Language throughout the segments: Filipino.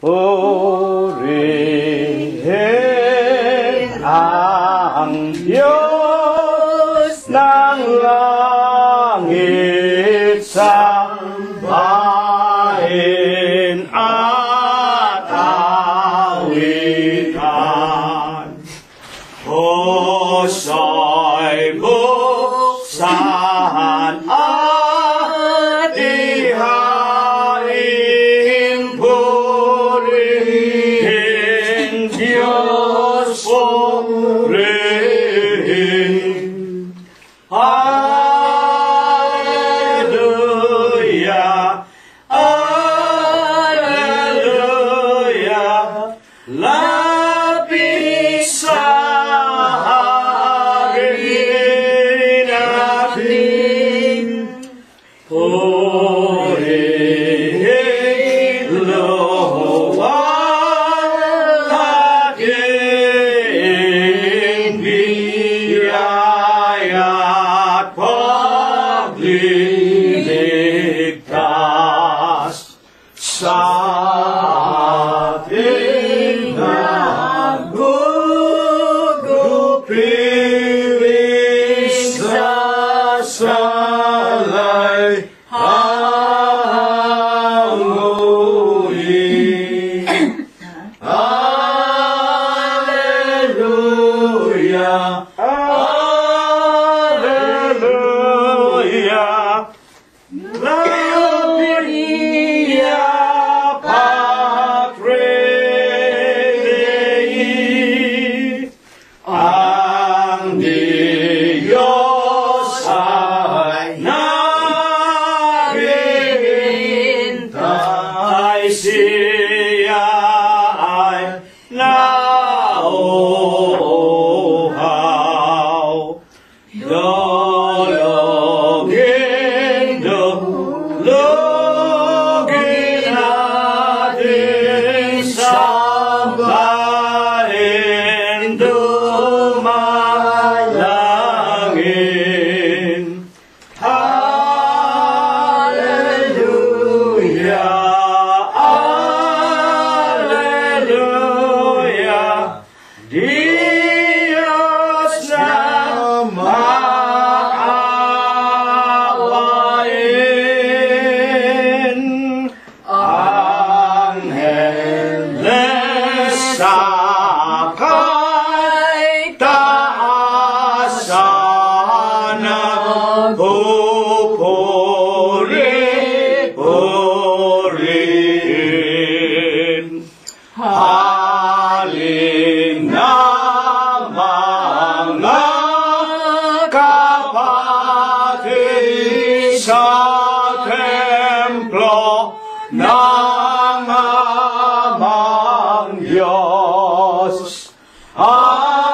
Purihin ang Diyos ng langit, sambahin at awitan. Puso'y buksan at ihain, purihin Diyos, purihin. Hallelujah, hallelujah, lapit sa hari natin. Purihin luwalhatin, biyaya at pagliligtas sa ating nagugupiling sasalay hanguin. Hallelujah, hallelujah, Gloria Patri. Ang Diyos ay naghihintay, siya ay nauuhaw. Dulugin, dulugin natin, sambahin, dumalangin. Hallelujah, hallelujah, Diyos na maawain. Angeles sa kay taasan at pupuri-purihin. Halina mga kapatid sa templo ng amang Diyos. Hallelujah,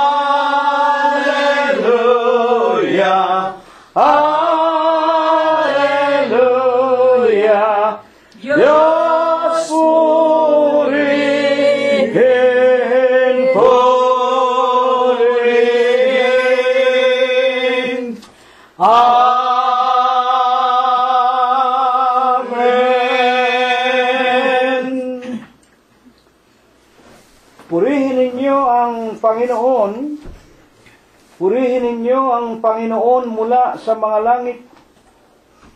hallelujah, Diyos purihin, purihin. Amen. Purihin ninyo ang Panginoon. Purihin ninyo ang Panginoon mula sa mga langit.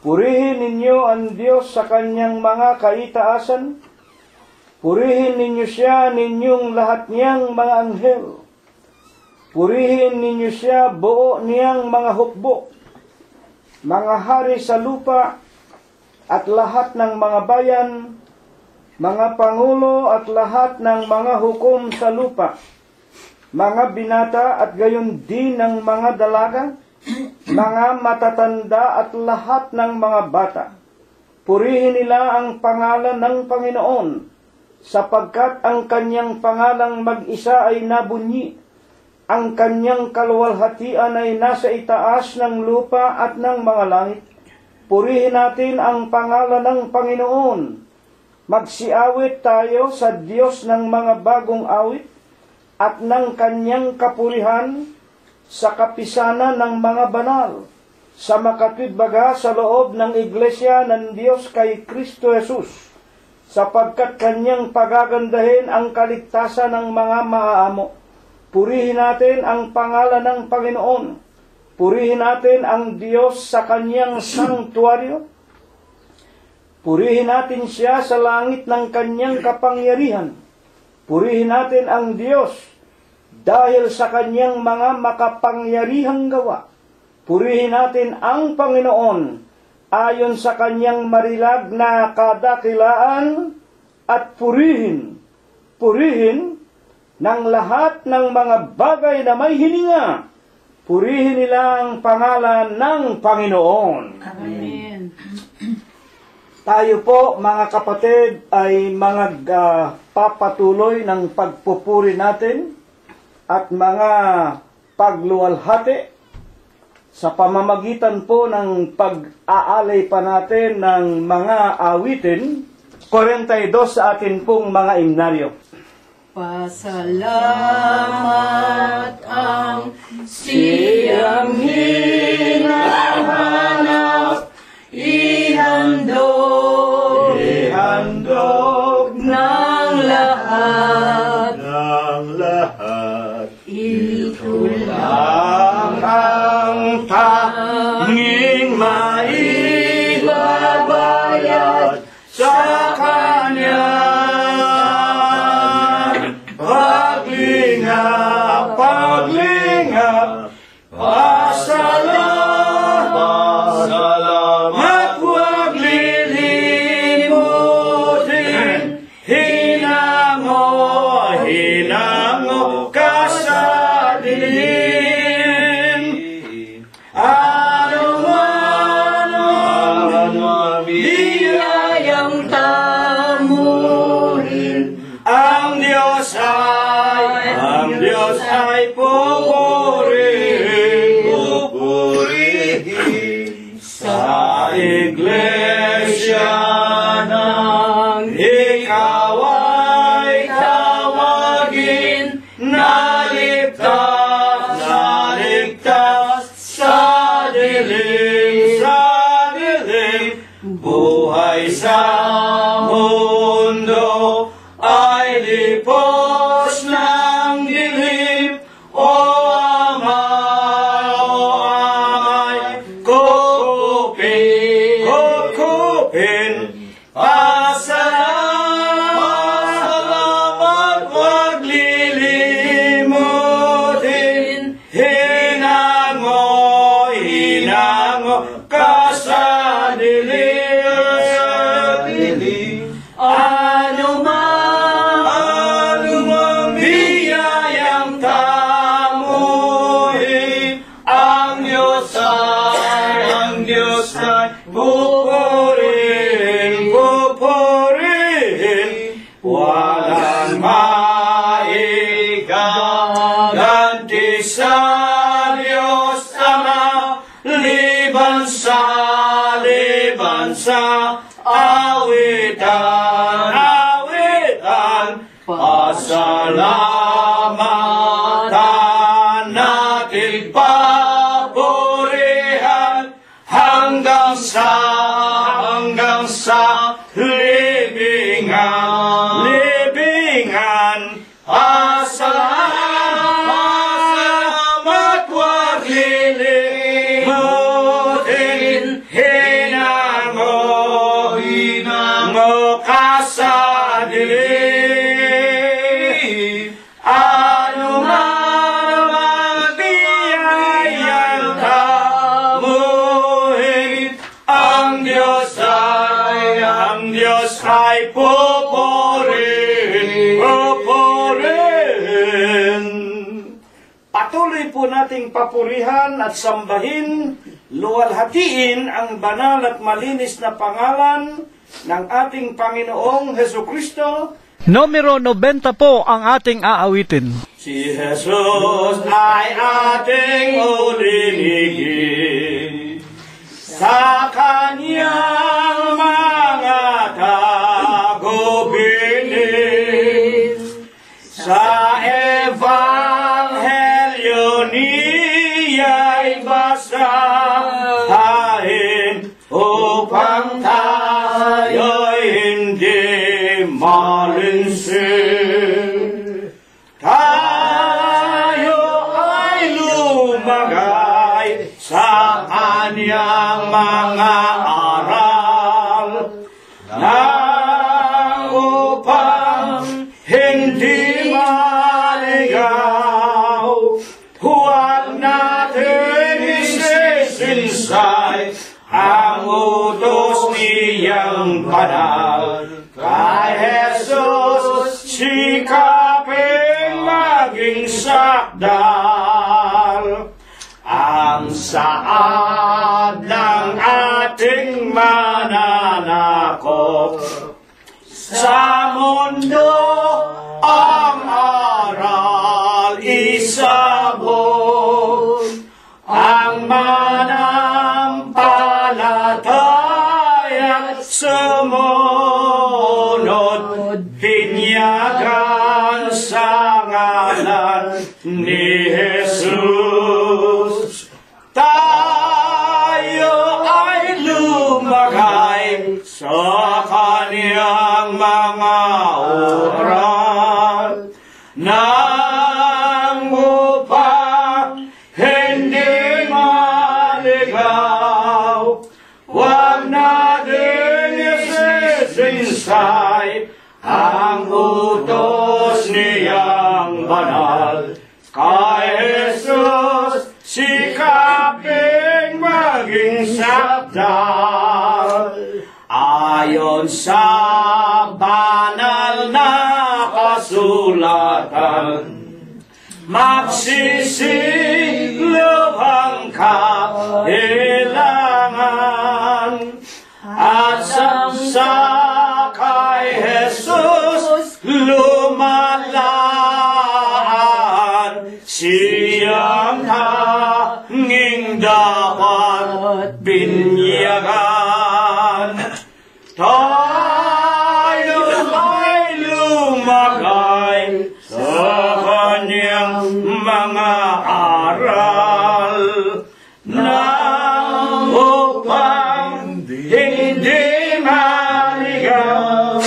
Purihin ninyo ang Diyos sa kanyang mga kaitaasan. Purihin ninyo siya, ninyong lahat niyang mga anghel. Purihin ninyo siya, buo niyang mga hukbo, mga hari sa lupa, at lahat ng mga bayan, mga pangulo at lahat ng mga hukom sa lupa, mga binata at gayon din ng mga dalaga, mga matatanda at lahat ng mga bata. Purihin nila ang pangalan ng Panginoon, sapagkat ang kanyang pangalang mag-isa ay nabunyi. Ang kanyang kaluwalhatian ay nasa itaas ng lupa at ng mga langit. Purihin natin ang pangalan ng Panginoon. Magsiawit tayo sa Diyos ng mga bagong awit at ng kanyang kapurihan sa kapisanan ng mga banal, sa makatwid baga sa loob ng iglesia ng Diyos kay Kristo Jesus, sapagkat kanyang pagagandahin ang kaligtasan ng mga maaamo. Purihin natin ang pangalan ng Panginoon. Purihin natin ang Diyos sa kanyang sanktuaryo. Purihin natin siya sa langit ng kanyang kapangyarihan. Purihin natin ang Diyos dahil sa kanyang mga makapangyarihang gawa. Purihin natin ang Panginoon ayon sa kanyang marilag na kadakilaan at purihin ng lahat ng mga bagay na may hininga. Purihin nila ang pangalan ng Panginoon. Amen. Tayo po, mga kapatid, ay mga papatuloy ng pagpupuri natin at mga pagluwalhati sa pamamagitan po ng pag-aalay pa natin ng mga awitin, 42 sa atin pong mga himnaryo. Pasalamat ang siyang hinahanap, ihandog ng lahat, ito lang ang tanging maibabayad sa Kanya. Paglingap, pasalamat, huwag lilimutin, hinango ka sa dilim. Ano man biyayang tamuhin, ang Diyos ay pupurihin sa iglesia nang ikaw ay tawagin, naligtas sa dilim, buhay sa mundo ay lipos ng dilim. O amay, kukupin, pasalamat, huwag lilimutin, hinango ka sa dilim. Ano mang biyayang tamuhin, ang Diyos ay pupurihin. Walang maigaganti sa Diyos Ama, liban sa awitan, pasalamatan natin, papurihan hanggang sa libingan. Pasalamat, huwag lilimutin, hinango ka sa dilim. Ano man biyayang tamuhin, ang Diyos ay pupurihin. Patuloy po nating papurihan at sambahin, luwalhatiin ang banal at malinis na pangalan ng ating Panginoong Hesukristo. Numero 90 po ang ating aawitin. Si Jesus ay ating ulinigin, sa Kanyang mga tagubilin, sa Ebanghelyo niya'y basahin, upang tayo'y hindi mga aral na upang hindi maligaw. Huwag natin isisinsay ang utos niyang banal. Kay Jesus, sikapin maging sakdal. Ang saad ng ating mananakop sa mundo, ang aral isabog. Ang mananampalataya sumunod, binyagan sa ngalan ni Jesus. Tayo ay lumagay sa kaniyang mga oral nang upang hindi maligaw. Huwag natin isisinsay ang utos niyang banal. Kay Jesus, sikapin maging sakdal. Ayon sa banal na kasulatan, magsisilub ang kailangan. At sa kay Jesus lumalaan, siyang tanging dapat binyagan. Tayo ay lumagay sa kanyang mga aral nang upang hindi maligaw.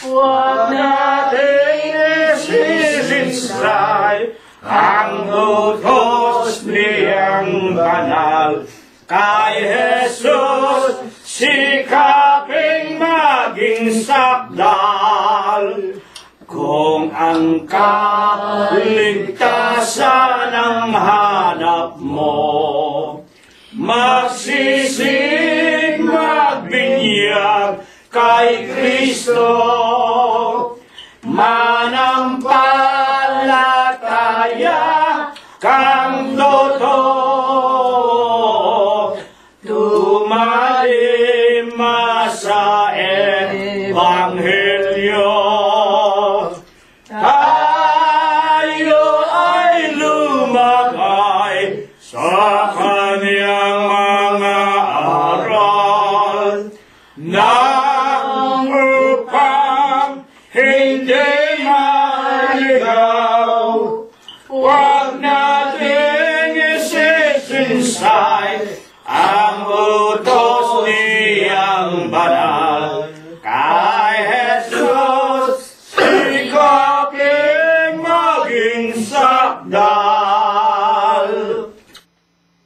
Huwag natin isisinsay ang utos niyang banal. Kay Jesus, sikaping maging sakdal. Kung ang kaligtasan ang hanap mo, magsisig magbinyag kay Kristo. Manampalataya kang totoo, tumalima sa Ebanghelyo. Tayo ay lumagay sa kaniyang mga aral nang upang hindi maligaw. Huwag natin isisinsay ang utos niyang banal. Kay Jesus, sikapin maging sakdal.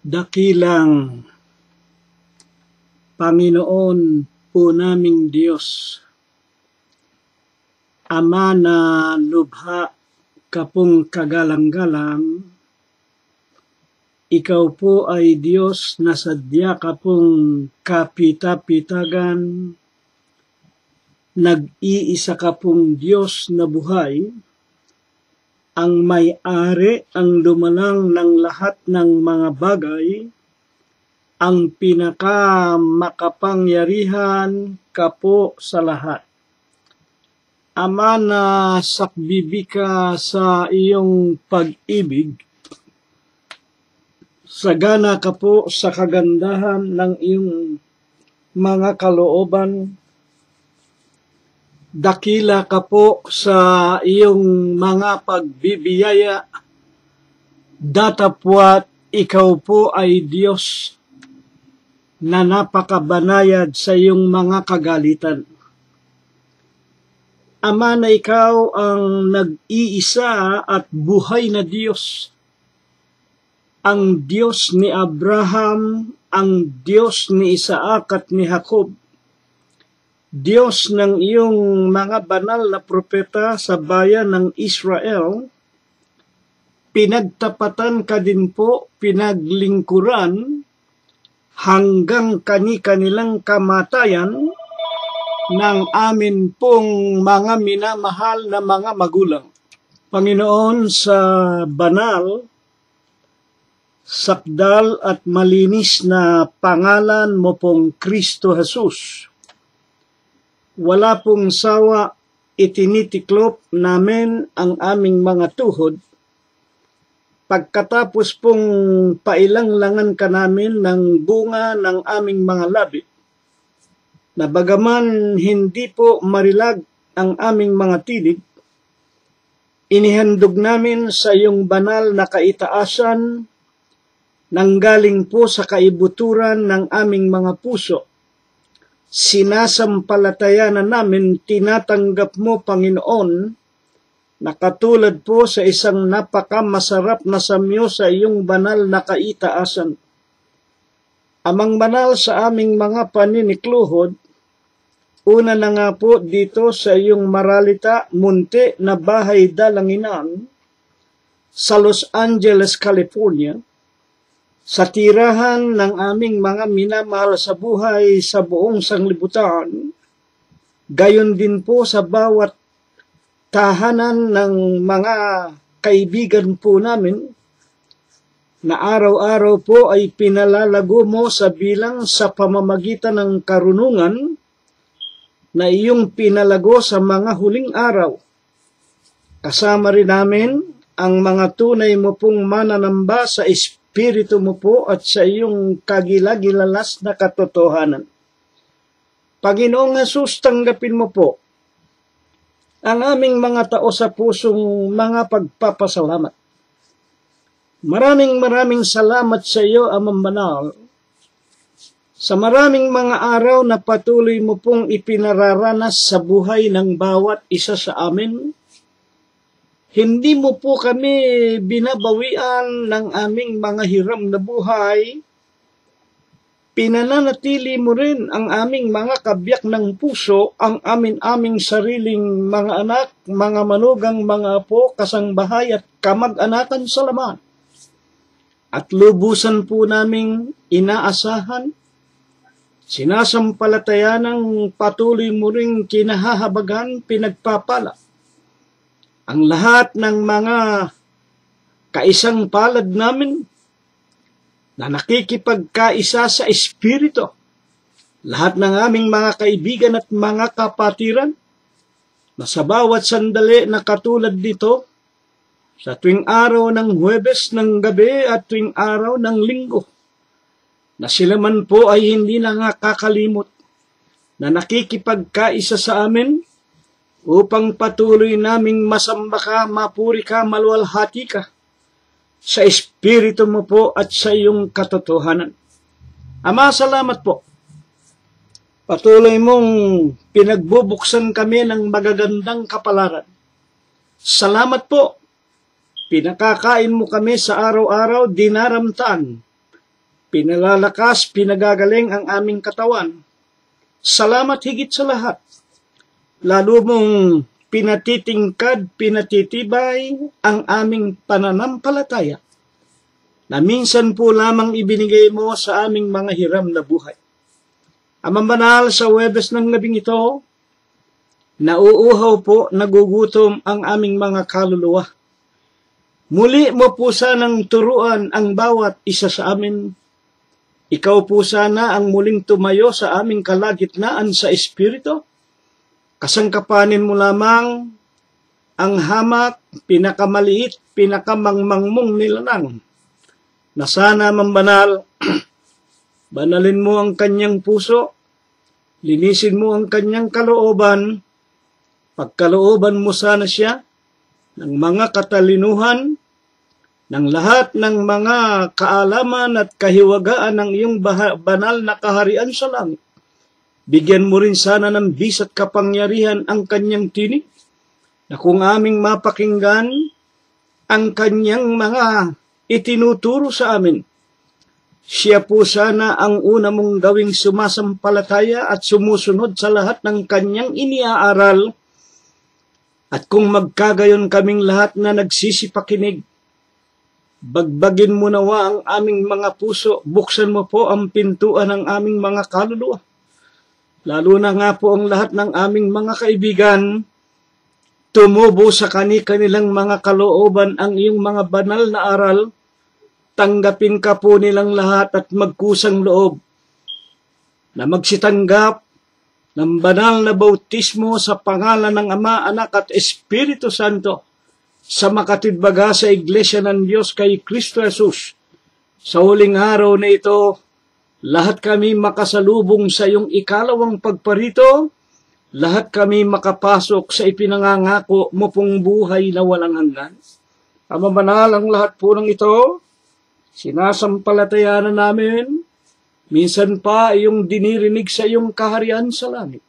Dakilang Panginoon po naming Diyos, Ama na lubha kapong kagalang-galang, ikaw po ay Diyos na sadya kapong kapita-pitagan, nag-iisa kapong Diyos na buhay, ang may-ari, ang lumalang ng lahat ng mga bagay, ang pinakamakapangyarihan kapo sa lahat. Ama na sakbibi ka sa iyong pag-ibig, sagana ka po sa kagandahan ng iyong mga kalooban, dakila ka po sa iyong mga pagbibiyaya, datapwat ikaw po ay Diyos na napakabanayad sa iyong mga kagalitan. Ama na ikaw ang nag-iisa at buhay na Diyos. ang Diyos ni Abraham, ang Diyos ni Isaac at ni Jacob, Diyos ng iyong mga banal na propeta sa bayan ng Israel, pinagtapatan ka din po, pinaglingkuran, hanggang kani-kanilang kamatayan ng amin pong mga minamahal na mga magulang. Panginoon, sa banal, sakdal at malinis na pangalan mo pong Kristo Jesus, wala pong sawa itinitiklop namin ang aming mga tuhod pagkatapos pong pailanglangan ka namin ng bunga ng aming mga labi, na bagaman hindi po marilag ang aming mga tinig, inihandog namin sa iyong banal na kaitaasan nanggaling po sa kaibuturan ng aming mga puso. Sinasampalataya na namin, tinatanggap mo, Panginoon, na katulad po sa isang napakamasarap na samyo sa iyong banal na kaitaasan. Amang banal sa aming mga paninikluhod, una na nga po dito sa iyong maralita, munti na bahay dalanginan sa Los Angeles, California, sa tirahan ng aming mga minamahal sa buhay sa buong sanglibutan, gayon din po sa bawat tahanan ng mga kaibigan po namin, na araw-araw po ay pinalalago mo sa bilang sa pamamagitan ng karunungan na iyong pinalago sa mga huling araw. Kasama rin namin ang mga tunay mo pong mananamba sa Espiritu mo po at sa iyong kagilagilalas na katotohanan. Panginoong Jesus, tanggapin mo po ang aming mga tao sa pusong mga pagpapasalamat. Maraming salamat sa iyo, Amang Banal, sa maraming mga araw na patuloy mo pong ipinararanas sa buhay ng bawat isa sa amin. Hindi mo po kami binabawian ng aming mga hiram na buhay. Pinananatili mo rin ang aming mga kabiyak ng puso, ang aming sariling mga anak, mga manugang, mga apo, kasangbahay at kamag-anakan sa laman. At lubusan po naming inaasahan, sinasampalataya ng patuloy mo ring kinahahabagan, pinagpapala ang lahat ng mga kaisang palad namin na nakikipagkaisa sa Espiritu. Lahat ng aming mga kaibigan at mga kapatiran na sa bawat sandali na katulad dito, sa tuwing araw ng Huwebes ng gabi at tuwing araw ng Linggo, na sila man po ay hindi na nakakalimot na nakikipagkaisa sa amin upang patuloy naming masamba ka, mapuri ka, maluwalhati ka sa Espiritu mo po at sa iyong katotohanan. Ama, salamat po. Patuloy mong pinagbubuksan kami ng magagandang kapalaran. Salamat po. Pinakakain mo kami sa araw-araw, dinaramtaan. Pinalalakas, pinagagaling ang aming katawan. Salamat higit sa lahat. Lalo mong pinatitingkad, pinatitibay ang aming pananampalataya na minsan po lamang ibinigay mo sa aming mga hiram na buhay. Amang Banal, sa Huwebes ng labing ito, nauuhaw po, nagugutom ang aming mga kaluluwa. Muli mo po sanang turuan ang bawat isa sa amin. Ikaw po sana ang muling tumayo sa aming kalagitnaan sa Espiritu. Kasangkapanin mo lamang ang hamak, pinakamaliit, pinakamangmangmong nilalang, na sana, Amang Banal, banalin mo ang kanyang puso, linisin mo ang kanyang kalooban, pagkalooban mo sana siya ng mga katalinuhan, ng lahat ng mga kaalaman at kahiwagaan ng iyong banal na kaharian sa langit. Bigyan mo rin sana ng bis at kapangyarihan ang kanyang tinig, na kung aming mapakinggan ang kanyang mga itinuturo sa amin. Siya po sana ang una mong gawing sumasampalataya at sumusunod sa lahat ng kanyang iniaaral. At kung magkagayon kaming lahat na nagsisipakinig, bagbagin mo nawa ang aming mga puso, buksan mo po ang pintuan ng aming mga kaluluwa. Lalo na nga po ang lahat ng aming mga kaibigan, tumubo sa kanilang mga kalooban ang iyong mga banal na aral. Tanggapin ka po nilang lahat at magkusang loob na magsitanggap ng banal na bautismo sa pangalan ng Ama, Anak at Espiritu Santo sa makatidbaga sa Iglesia ng Diyos kay Kristo Jesus. Sa huling araw na ito, lahat kami makasalubong sa iyong ikalawang pagparito, lahat kami makapasok sa ipinangangako mo pong buhay na walang hanggan. Ama banal, ang lahat po ng ito, sinasampalatayanan namin, minsan pa iyong dinirinig sa iyong kaharian sa langit.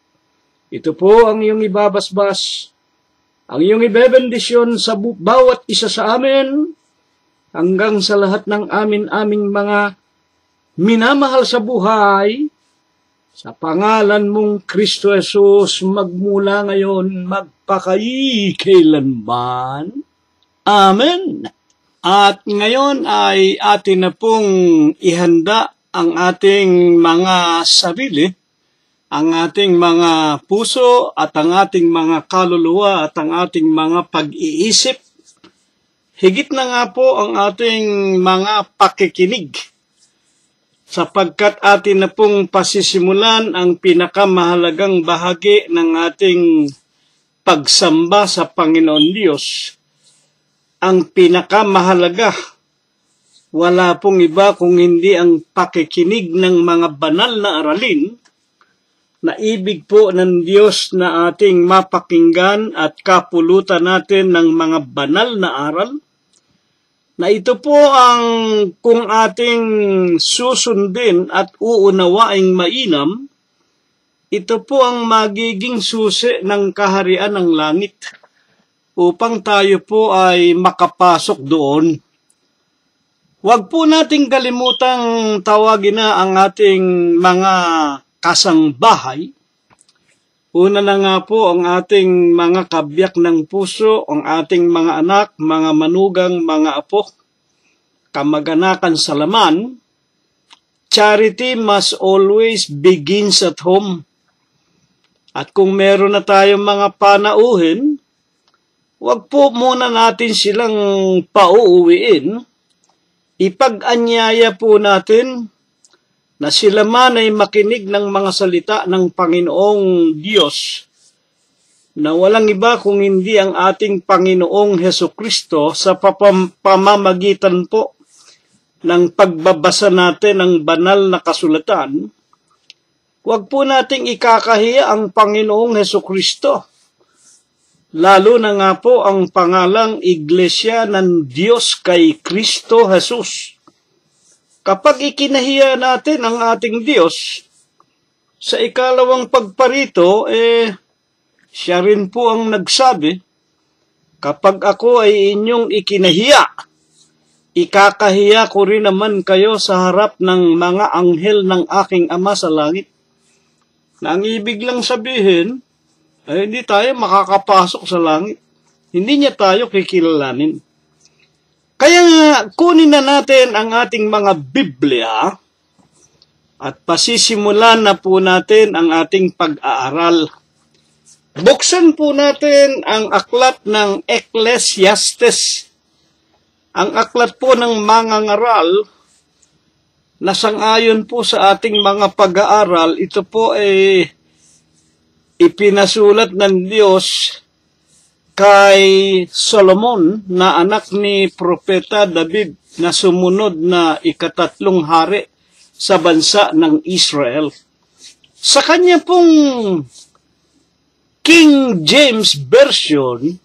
Ito po ang iyong ibabasbas, ang iyong ibebendisyon sa bawat isa sa amin, hanggang sa lahat ng aming mga minamahal sa buhay, sa pangalan mong Kristo Jesus, magmula ngayon, magpakailanman. Amen. At ngayon ay atin na pong ihanda ang ating mga sarili, ang ating mga puso at ang ating mga kaluluwa at ang ating mga pag-iisip. Higit na nga po ang ating mga pakikinig, sapagkat atin na pong pasisimulan ang pinakamahalagang bahagi ng ating pagsamba sa Panginoon Diyos. Ang pinakamahalaga, wala pong iba kung hindi ang pakikinig ng mga banal na aralin na ibig po ng Diyos na ating mapakinggan at kapulutan natin ng mga banal na aral, na ito po ang kung ating susundin at uunawaing mainam, ito po ang magiging susi ng kaharian ng langit, upang tayo po ay makapasok doon. Huwag po nating kalimutang tawagin na ang ating mga kasangbahay. Una na nga po ang ating mga kabiyak ng puso, ang ating mga anak, mga manugang, mga apo, kamag-anakan sa laman. Charity must always begins at home. At kung meron na tayong mga panauhin, huwag po muna natin silang pauuwiin. Ipag-anyaya po natin na sila man ay makinig ng mga salita ng Panginoong Diyos, na walang iba kung hindi ang ating Panginoong Hesukristo sa pamamagitan po ng pagbabasa natin ng banal na kasulatan. Huwag po nating ikakahiya ang Panginoong Hesukristo, lalo na nga po ang pangalang Iglesia ng Diyos kay Kristo Jesus. Kapag ikinahiya natin ang ating Diyos, sa ikalawang pagparito, siya rin po ang nagsabi, kapag ako ay inyong ikinahiya, ikakahiya ko rin naman kayo sa harap ng mga anghel ng aking Ama sa langit. Na ang ibig lang sabihin, ay hindi tayo makakapasok sa langit. Hindi niya tayo kikilalanin. Kaya nga, kunin na natin ang ating mga Biblia at pasisimulan na po natin ang ating pag-aaral. Buksan po natin ang aklat ng Ecclesiastes. Ang aklat po ng mangangaral na sang-ayon po sa ating mga pag-aaral, ito po ay ipinasulat ng Diyos kay Solomon na anak ni Propeta David na sumunod na ikatatlong hari sa bansa ng Israel. Sa kanya pong King James Version,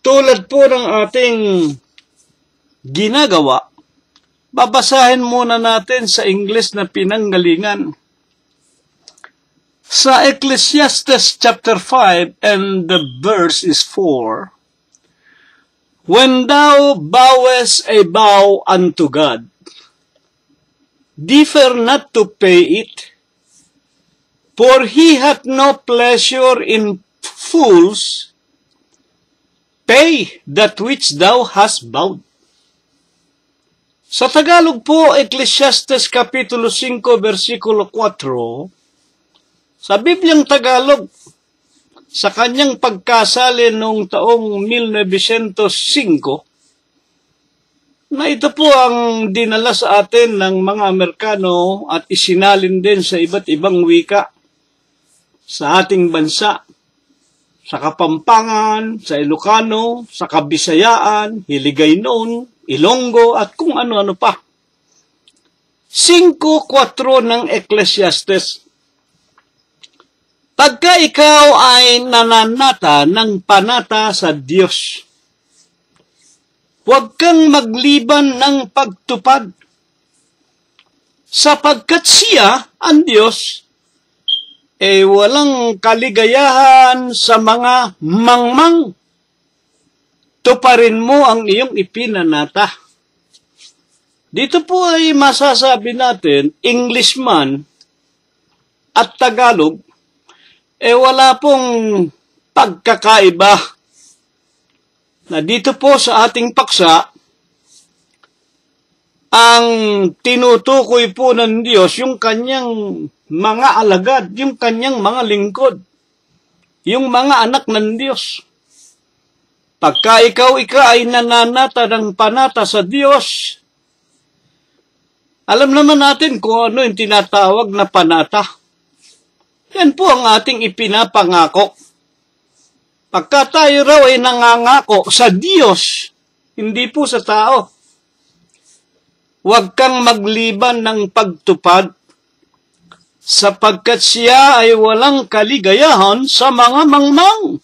tulad po ng ating ginagawa, babasahin muna natin sa English na pinanggalingan. Sa Ecclesiastes chapter 5 and the verse is 4, When thou vowest a vow unto God, defer not to pay it, for he hath no pleasure in fools. Pay that which thou hast vowed. Sa Tagalog po, Ecclesiastes Kapitulo 5, versikulo 4, sa Bibliang Tagalog, sa kanyang pagkasali noong taong 1905, na ito po ang dinala sa atin ng mga Amerikano at isinalin din sa iba't ibang wika sa ating bansa, sa Kapampangan, sa Ilocano, sa Kabisayaan, Hiligaynon, Ilonggo, at kung ano-ano pa. 5:4 ng Ecclesiastes. Pagka ikaw ay nananata ng panata sa Diyos, huwag kang magliban ng pagtupad, sapagkat siya, ang Diyos, walang kaligayahan sa mga mangmang. Tuparin mo ang iyong ipinanata. Dito po ay masasabi natin, Englishman at Tagalog, wala pong pagkakaiba. Na dito po sa ating paksa, ang tinutukoy po ng Diyos, yung kanyang mga alagad, yung kanyang mga lingkod, yung mga anak ng Diyos. Pagka ikaw ay nananata ng panata sa Diyos, alam naman natin kung ano yung tinatawag na panata. Yan po ang ating ipinapangako. Pagka tayo raw ay nangangako sa Diyos, hindi po sa tao, huwag kang magliban ng pagtupad, sapagkat siya ay walang kaligayahan sa mga mangmang.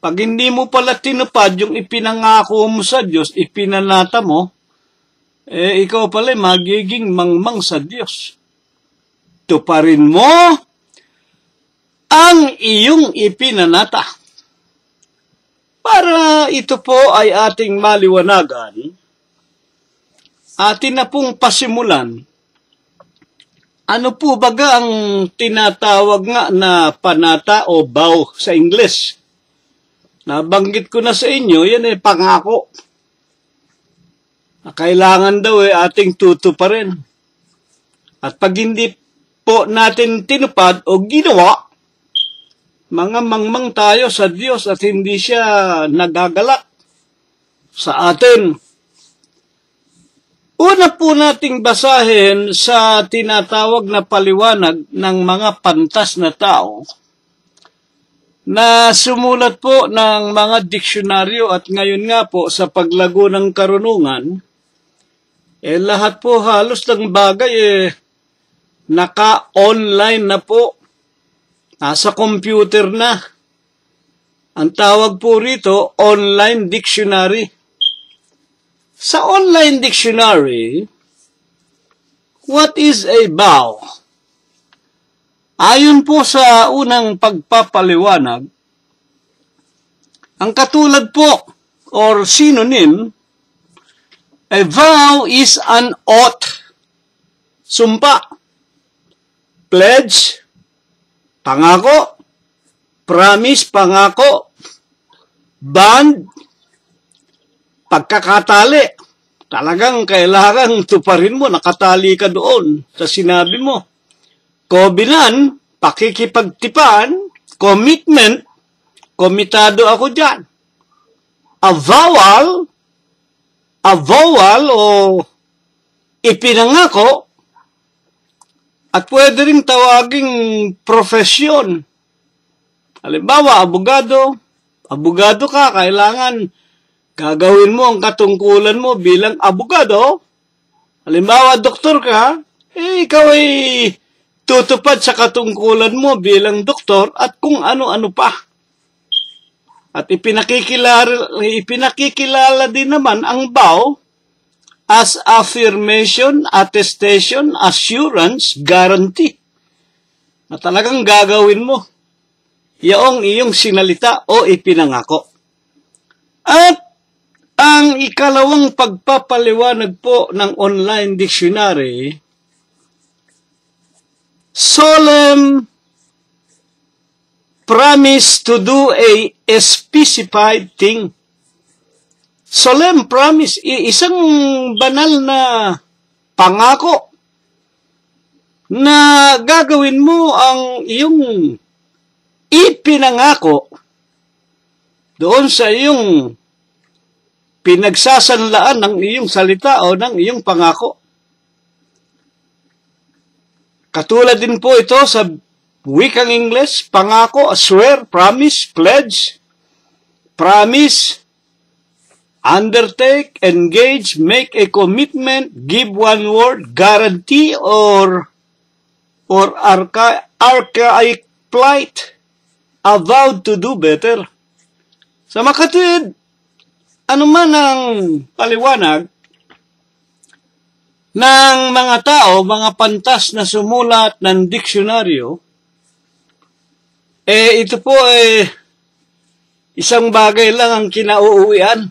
Pag hindi mo pala tinupad yung ipinangako mo sa Diyos, ipinanata mo, ikaw pala magiging mangmang sa Diyos. Tuparin mo ang iyong ipinanata. Para ito po ay ating maliwanagan, atin na pong pasimulan. Ano po baga ang tinatawag nga na panata o vow sa Ingles? Nabanggit ko na sa inyo, yan ay pangako. Kailangan daw ating tutuparin. At pag hindi po natin tinupad o ginawa, mga mangmang tayo sa Diyos at hindi siya nagagalak sa atin. Una po nating basahin sa tinatawag na paliwanag ng mga pantas na tao na sumulat po ng mga diksyonaryo at ngayon nga po sa paglago ng karunungan, lahat po halos ng bagay naka-online na po. Nasa computer na. Ang tawag po rito, online dictionary. Sa online dictionary, what is a vow? Ayon po sa unang pagpapaliwanag, ang katulad po, or synonym, a vow is an oath, sumpa, pledge, pangako, promise, pangako, bond, pagkakatali. Talagang kailangan tuparin mo, nakatali ka doon sa sinabi mo. Covenant, pakikipagtipan, commitment, komitado ako dyan. A vowel o ipinangako, at pwede rin tawaging profesyon. Halimbawa, abogado ka, kailangan gagawin mo ang katungkulan mo bilang abogado. Halimbawa, doktor ka, ikaw ay tutupad sa katungkulan mo bilang doktor at kung ano-ano pa. At ipinakikilala din naman ang vow as affirmation, attestation, assurance, guarantee. Na talagang gagawin mo iyong sinalita o ipinangako. At ang ikalawang pagpapaliwanag po ng online dictionary, solemn promise to do a specified thing. Solemn promise, isang banal na pangako na gagawin mo ang iyong ipinangako doon sa iyong pinagsasanlaan ng iyong salita o ng iyong pangako. Katulad din po ito sa wikang Ingles, pangako, swear, promise, pledge, promise, undertake, engage, make a commitment, give one word, guarantee, or archaic plight, a vow to do better. Sa makatwid, ano man ang paliwanag ng mga tao, mga pantas na sumulat ng diksyonaryo, ito po isang bagay lang ang kinauuwian.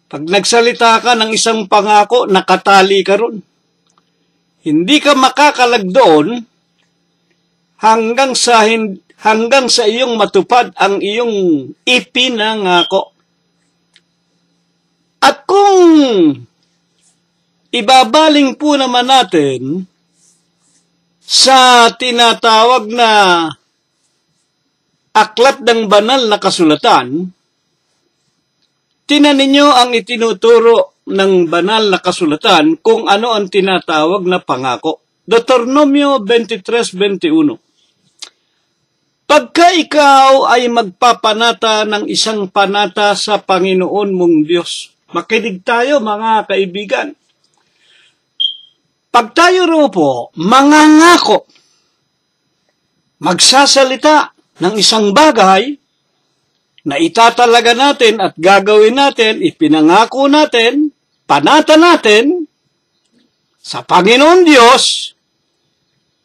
Pag nagsalita ka ng isang pangako, nakatali ka ron. Hindi ka makakalag doon hanggang sa iyong matupad ang iyong ipinangako. At kung ibabaling po naman natin sa tinatawag na aklat ng banal na kasulatan, tinan ninyo ang itinuturo ng banal na kasulatan kung ano ang tinatawag na pangako. Deuteronomio 23:21. Pagka ikaw ay magpapanata ng isang panata sa Panginoon mong Diyos. Makinig tayo mga kaibigan. Pag tayo raw po mangangako, magsasalita ng isang bagay na itatalaga natin at gagawin natin, ipinangako natin, panata natin sa Panginoon Diyos,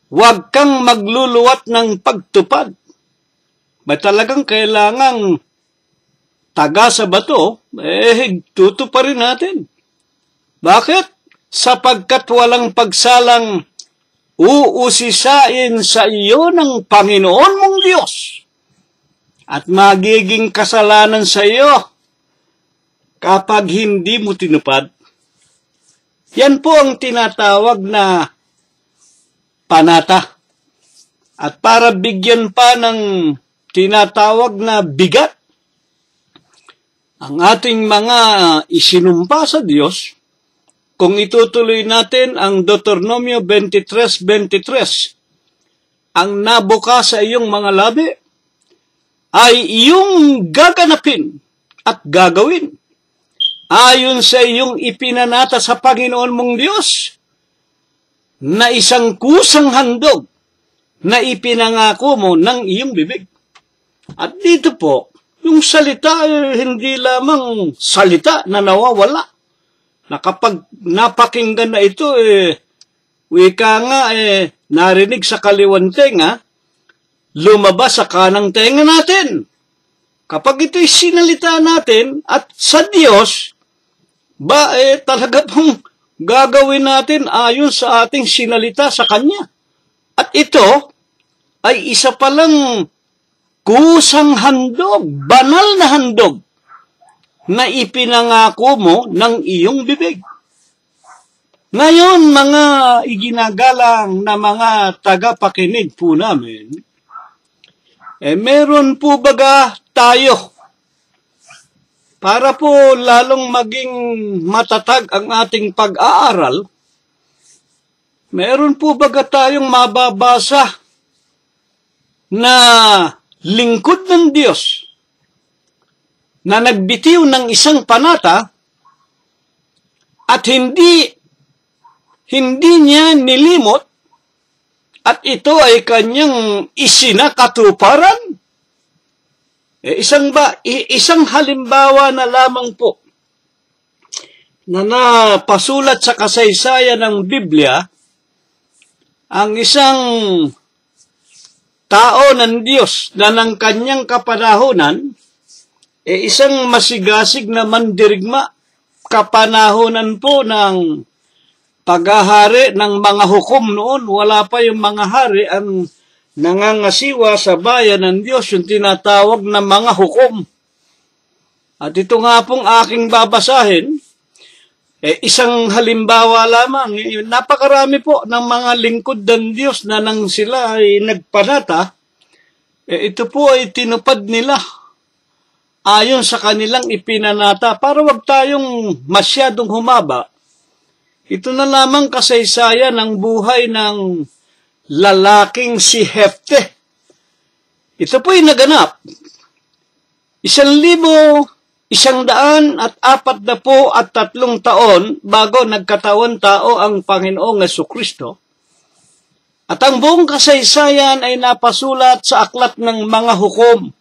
huwag kang magluluwat ng pagtupad. May talagang kailangang taga sa bato, tutuparin natin. Bakit? Sapagkat walang pagsalang uusisain sa iyo ng Panginoon mong Diyos at magiging kasalanan sa iyo kapag hindi mo tinupad. Yan po ang tinatawag na panata. At para bigyan pa ng tinatawag na bigat ang ating mga isinumpa sa Diyos, kung itutuloy natin ang Deuteronomio 23:23, ang nabuka sa iyong mga labi ay iyong gaganapin at gagawin ayon sa iyong ipinanata sa Panginoon mong Diyos na isang kusang handog na ipinangako mo ng iyong bibig. At dito po, yung salita ay hindi lamang salita na nawawala. Na kapag napakinggan na ito, wika nga, narinig sa kaliwang tenga, lumabas sa kanang tenga natin. Kapag ito'y sinalita natin at sa Diyos, talaga pong gagawin natin ayon sa ating sinalita sa Kanya. At ito ay isa palang kusang handog, banal na handog, na ipinangako mo ng iyong bibig. Ngayon, mga iginagalang na mga tagapakinig po namin, meron po baga tayo para po lalong maging matatag ang ating pag-aaral, meron po baga tayong mababasa na lingkod ng Diyos na nagbitiw ng isang panata at hindi niya nilimot at ito ay kanyang isinakatuparan. Isang halimbawa na lamang po na napasulat sa kasaysayan ng Biblia, ang isang tao ng Diyos na ng kanyang kapanahunan isang masigasig na mandirigma, kapanahonan po ng paghahari ng mga hukom noon. Wala pa yung mga hari ang nangangasiwa sa bayan ng Diyos, yung tinatawag na mga hukom. At ito nga pong aking babasahin, isang halimbawa lamang. Napakarami po ng mga lingkod ng Diyos na nang sila ay nagpanata, ito po ay tinupad nila ayon sa kanilang ipinanata. Para wag tayong masyadong humaba, ito na lamang kasaysayan ng buhay ng lalaking si Jefte. Ito po ay naganap 1,143 taon bago nagkatawan tao ang Panginoong Jesucristo. At ang buong kasaysayan ay napasulat sa aklat ng mga hukom.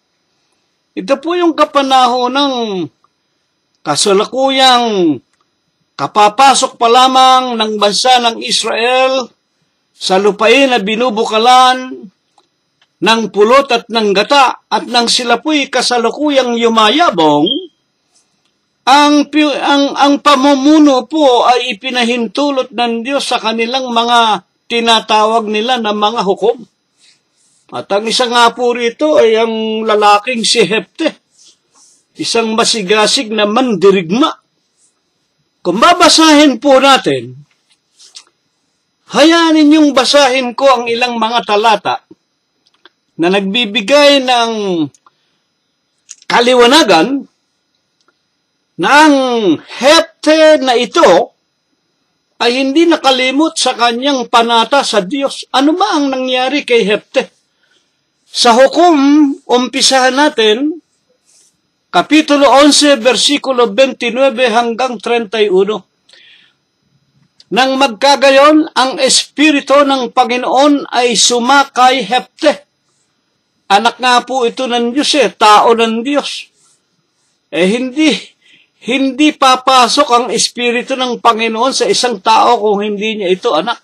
Ito po yung kapanahon ng kasalukuyang kapapasok pa lamang ng bansa ng Israel sa lupain na binubukalan ng pulot at ng gata, at nang sila po'y kasalukuyang yumayabong, ang pamumuno po ay ipinahintulot ng Diyos sa kanilang mga tinatawag nila na mga hukom. At ang isa nga po rito ay ang lalaking si Jefte, isang masigasig na mandirigma. Kung babasahin po natin, hayaan ninyong basahin ko ang ilang mga talata na nagbibigay ng kaliwanagan na ang Jefte na ito ay hindi nakalimot sa kanyang panata sa Diyos. Ano ba ang nangyari kay Jefte? Sa hukom, umpisahan natin, Kapitulo 11, versikulo 29 hanggang 31. Nang magkagayon, ang Espiritu ng Panginoon ay sumakay Jefte. Anak nga po ito ng Diyos, tao ng Diyos. Hindi papasok ang Espiritu ng Panginoon sa isang tao kung hindi niya ito anak.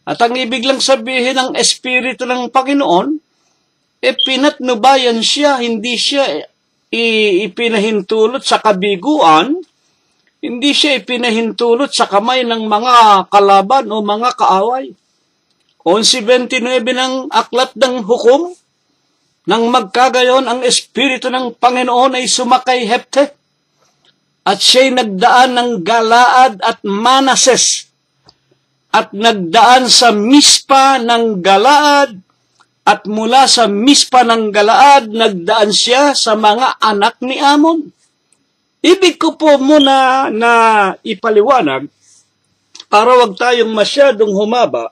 At ang ibig lang sabihin ng Espiritu ng Panginoon, pinatnubayan siya, hindi siya ipinahintulot sa kabiguan, hindi siya ipinahintulot sa kamay ng mga kalaban o mga kaaway. 11:29 ng aklat ng hukom, nang magkagayon ang Espiritu ng Panginoon ay sumakay Jefte, at siya'y nagdaan ng Galaad at Manases, at nagdaan sa Mispa ng Galaad, at mula sa Mispa ng Galaad, nagdaan siya sa mga anak ni Amon. Ibig ko po muna na ipaliwanag, para wag tayong masyadong humaba,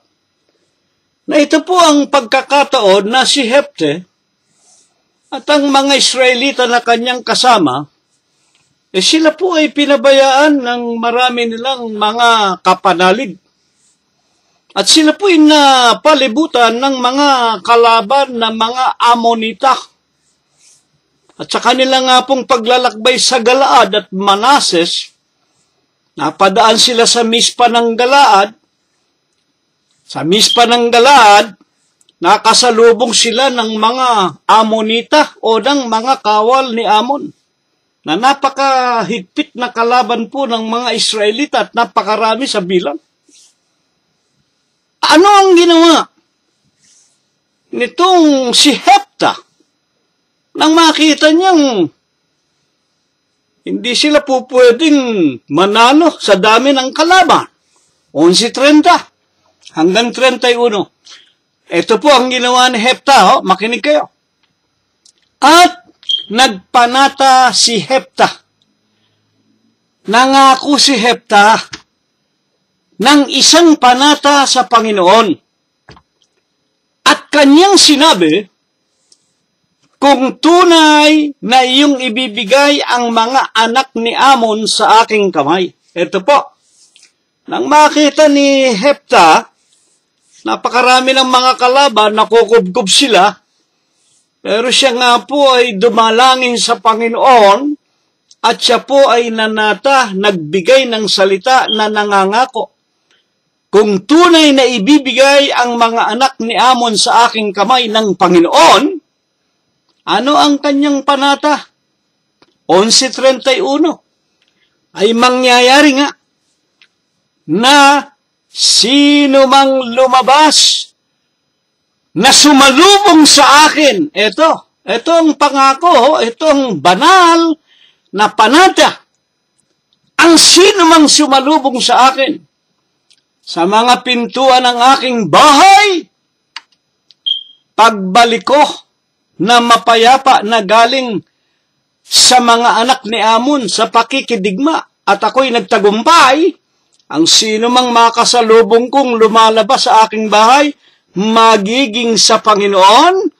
na ito po ang pagkakataon na si Jefte at ang mga Israelita na kanyang kasama, sila po ay pinabayaan ng marami nilang mga kapanalig. At sila po ay napalibutan ng mga kalaban na mga Amonita. At sa kanila nga pong paglalakbay sa Galaad at Manases, napadaan sila sa Mispa ng Galaad. Sa Mispa ng Galaad, nakasalubong sila ng mga Amonita o ng mga kawal ni Amon, na napakahigpit na kalaban po ng mga Israelita at napakarami sa bilang. Ano ang ginawa nitong si Jefte nang makita niyang hindi sila po pwedeng manalo sa dami ng kalaban? 11:30 hanggang 31. Ito po ang ginawa ni Jefte, makinig kayo. At nagpanata si Jefte. Nangako si Jefte ng isang panata sa Panginoon. At kanyang sinabi, kung tunay na iyong ibibigay ang mga anak ni Amon sa aking kamay. Ito po, nang makita ni Jefte, napakarami ng mga kalaban, nakukubkob sila, pero siya nga po ay dumalangin sa Panginoon at siya po ay nanata, nagbigay ng salita na nangangako. Kung tunay na ibibigay ang mga anak ni Amon sa aking kamay ng Panginoon, ano ang kanyang panata? 11:31 ay mangyayari nga na sino mang lumabas na sumalubong sa akin. Ito ang pangako, ito ang banal na panata. Ang sino mang sumalubong sa akin sa mga pintuan ng aking bahay, pagbalik ko na mapayapa na galing sa mga anak ni Amon sa pakikidigma at ako'y nagtagumpay, ang sino mang makasalubong kong lumalabas sa aking bahay, magiging sa Panginoon,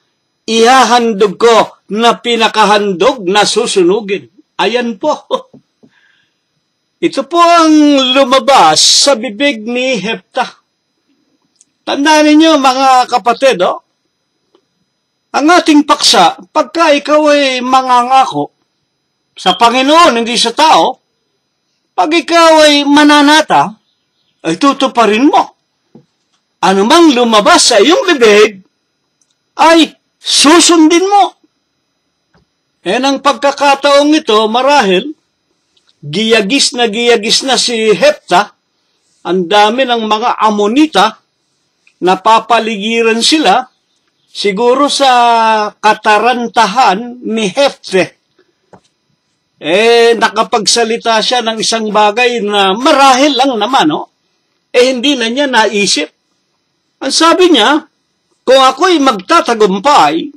ihahandog ko na pinakahandog na susunugin. Ayan po. Ito po ang lumabas sa bibig ni Hepta. Tandaan ninyo mga kapatid, ang ating paksa, pagka ikaw ay mangangako sa Panginoon, hindi sa tao, pag ikaw ay mananata, ay tutuparin mo. Ano mang lumabas sa iyong bibig, ay susundin mo. Ang pagkakataong ito, marahil, giyagis na si Hepta, ang dami ng mga Amonita, napapaligiran sila, siguro sa katarantahan ni Hefte. Nakapagsalita siya ng isang bagay na marahil lang naman, hindi na niya naisip. Ang sabi niya, kung ako'y magtatagumpay,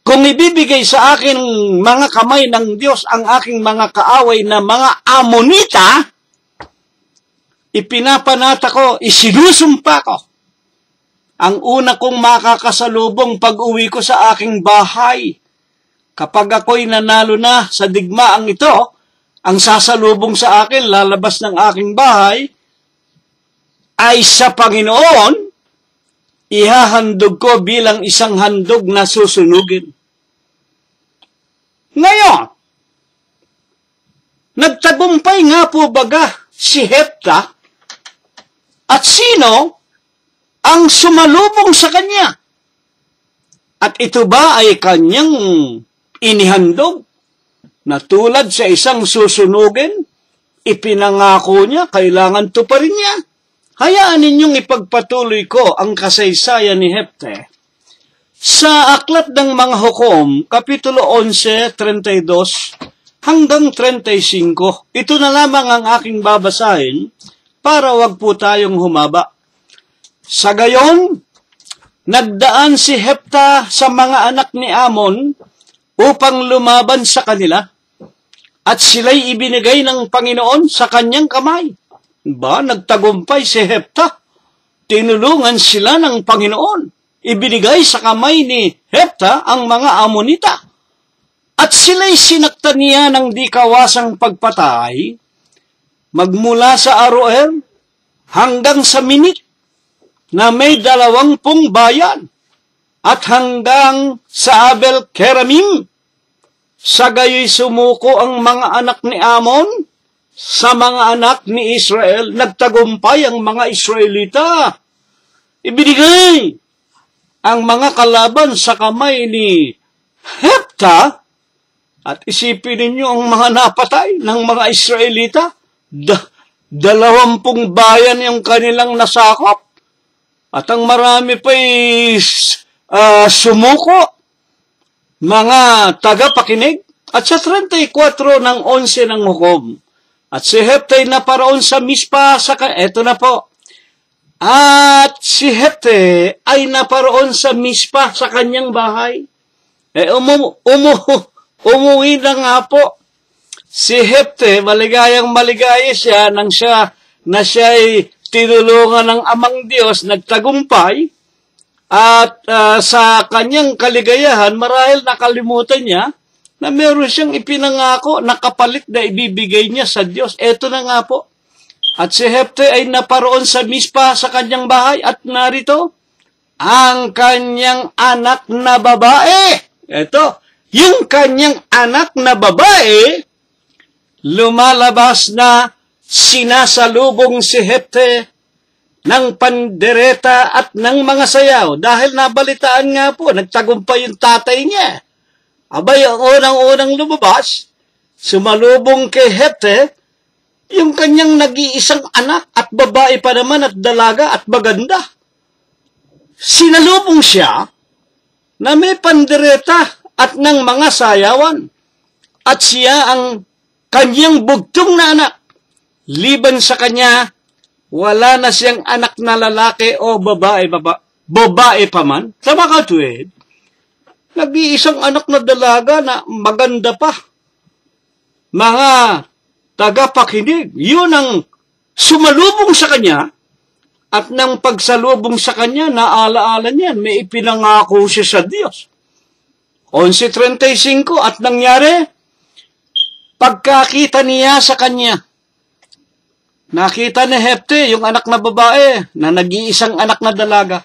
kung ibibigay sa akin mga kamay ng Diyos ang aking mga kaaway na mga Amonita, ipinapanata ko, isinusumpa ko. Ang una kong makakasalubong pag-uwi ko sa aking bahay, kapag ako'y nanalo na sa digmaang ito, ang sasalubong sa akin, lalabas ng aking bahay, ay sa Panginoon, ihahandog ko bilang isang handog na susunugin. Ngayon, nagtagumpay nga po baga si Hepta at sino ang sumalubong sa kanya? At ito ba ay kanyang inihandog na tulad sa isang susunugin, ipinangako niya, kailangan tuparin niya. Hayaan ninyong ipagpatuloy ko ang kasaysayan ni Hepte. Sa Aklat ng Mga Hukom, Kapitulo 11, 32 hanggang 35, ito na lamang ang aking babasahin para wag po tayong humaba. Sa gayon, nagdaan si Hepta sa mga anak ni Amon upang lumaban sa kanila, at sila'y ibinigay ng Panginoon sa kanyang kamay. Nagtagumpay si Hepta. Tinulungan sila ng Panginoon. Ibinigay sa kamay ni Hepta ang mga Amonita. At sila'y sinaktan niya ng di kawasang pagpatay, magmula sa Aroer hanggang sa Minit, na may 20 bayan, at hanggang sa Abel Keramim. Sa gayo'y sumuko ang mga anak ni Amon sa mga anak ni Israel. Nagtagumpay ang mga Israelita. Ibinigay ang mga kalaban sa kamay ni Hepta, at isipin ninyo ang mga napatay ng mga Israelita. 20 bayan yung kanilang nasakop. At ang marami pa'y sumuko, mga tagapakinig. At sa 34 ng 11 ng Hukom, at si Hepte naparoon sa Mispa, eto na po. At si Hepte ay naparoon sa Mispa sa kanyang bahay. Umuwi na nga po. Si Hepte, maligayang maligaya siya nang siya'y tinulungan ng Amang Diyos, nagtagumpay. At sa kanyang kaligayahan, marahil nakalimutan niya na meron siyang ipinangako na kapalit na ibibigay niya sa Diyos. Eto na nga po. At si Hepte ay naparoon sa Mispa sa kanyang bahay, at narito ang kanyang anak na babae. Eto, yung kanyang anak na babae, lumalabas na sinasalubong si Hepte ng pandereta at ng mga sayaw. Dahil nabalitaan nga po, nagtagumpay yung tatay niya. Abay, ang unang-unang lumabas, sumalubong kay Hepte, yung kanyang nag-iisang anak at babae pa naman at dalaga at maganda. Sinalubong siya na may pandereta at ng mga sayawan. At siya ang kanyang bugtong na anak. Liban sa kanya, wala na siyang anak na lalaki o babae pa man. Sa mga tuwid, nag-iisang anak na dalaga na maganda pa. Mga tagapakinig, yun ang sumalubong sa kanya at nang pagsalubong sa kanya, naalaala niyan, may ipinangako siya sa Diyos. 11:35 at nangyari, pagkakita niya sa kanya, nakita ni Hepte, yung anak na babae, na nag-iisang anak na dalaga,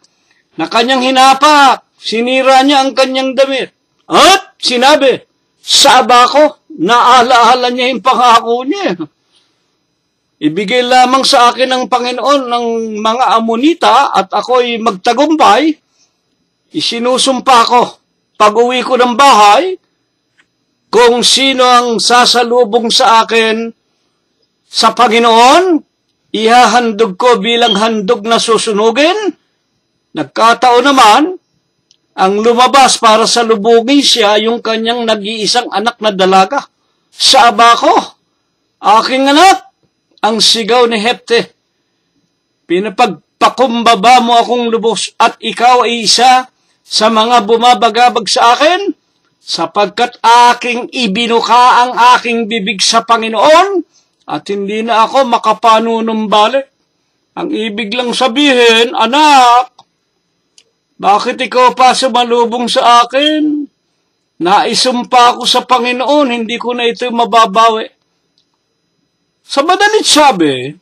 na kanyang hinapak, sinira niya ang kanyang damit. At sinabi, sa aba ko, naalaala niya yung pangako niya. Ibigay lamang sa akin ng Panginoon ng mga Amonita at ako'y magtagumpay, isinusumpa ko, pag-uwi ko ng bahay, kung sino ang sasalubong sa akin sa Panginoon, ihahandog ko bilang handog na susunugin. Nagkataon naman, ang lumabas para salubungin siya yung kanyang nag-iisang anak na dalaga. Sa aba ko, aking anak, ang sigaw ni Hepte, pinapagpakumbaba mo akong lubos at ikaw ay isa sa mga bumabagabag sa akin, sapagkat aking ibinuka ang aking bibig sa Panginoon at hindi na ako makapanunumbalik. Ang ibig lang sabihin, anak, bakit ikaw pa sumalubong sa akin? Naisumpa ako sa Panginoon, hindi ko na ito mababawi. Sa madalit sabi,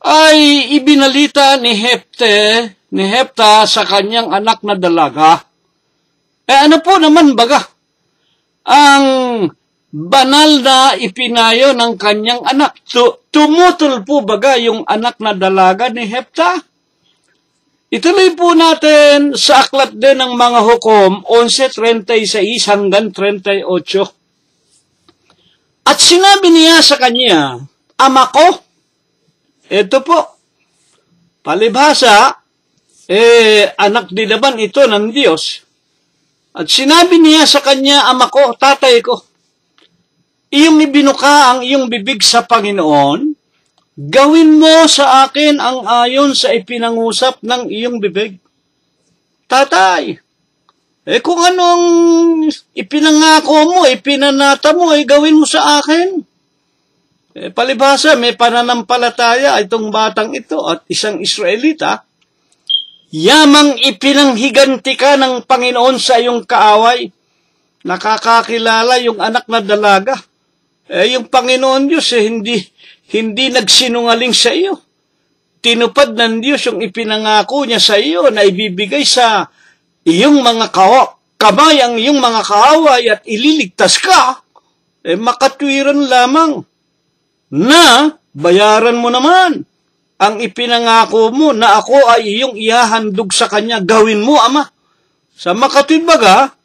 ay ibinalita ni Hepta sa kanyang anak na dalaga. Ano po naman baga? Ang banal na ipinayo ng kanyang anak. Tumutol po baga yung anak na dalaga ni Hepta? Ituloy po natin sa aklat din ng mga hukom, 11:36 hanggang 38. At sinabi niya sa kanya, ama ko, ito po, palibhasa, anak din naman ito ng Diyos. At sinabi niya sa kanya, ama ko, tatay ko, iyong ibinuka ang iyong bibig sa Panginoon, gawin mo sa akin ang ayon sa ipinangusap ng iyong bibig. Tatay, kung anong ipinangako mo, ipinanata mo, gawin mo sa akin. Palibhasa, may pananampalataya itong batang ito at isang Israelita, yamang ipinanghiganti ka ng Panginoon sa iyong kaaway, nakakakilala yung anak na dalaga. Yung Panginoon Diyos, hindi nagsinungaling sa iyo. Tinupad ng Diyos yung ipinangako niya sa iyo na ibibigay sa iyong mga kamay ang iyong mga kaaway at ililigtas ka, makatwiran lamang na bayaran mo naman ang ipinangako mo na ako ay iyong ihahandog sa kanya. Gawin mo, ama. Sa makatwid baga,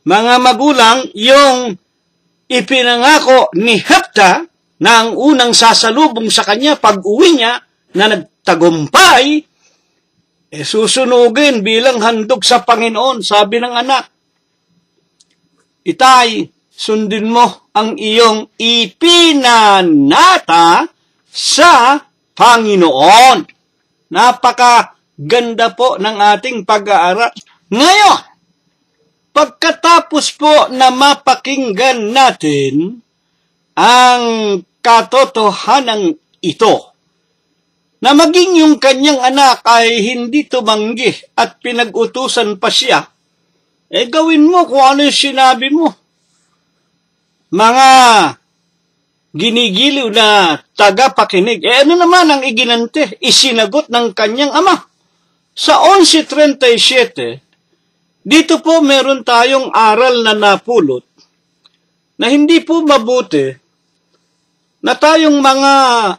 mga magulang, yung ipinangako ni Hepta na ang unang sasalubong sa kanya pag-uwi niya na nagtagumpay, susunugin bilang handog sa Panginoon. Sabi ng anak, itay, sundin mo ang iyong ipinanata sa Panginoon. Napakaganda po ng ating pag-aaral. Ngayon, pagkatapos po na mapakinggan natin ang katotohanan ito, na maging yung kanyang anak ay hindi tumanggi at pinag-utusan pa siya, gawin mo kung ano yung sinabi mo. Mga ginigiliw na tagapakinig, ano naman ang iginante? Isinagot ng kanyang ama. Sa 11:37, dito po meron tayong aral na napulot na hindi po mabuti na tayong mga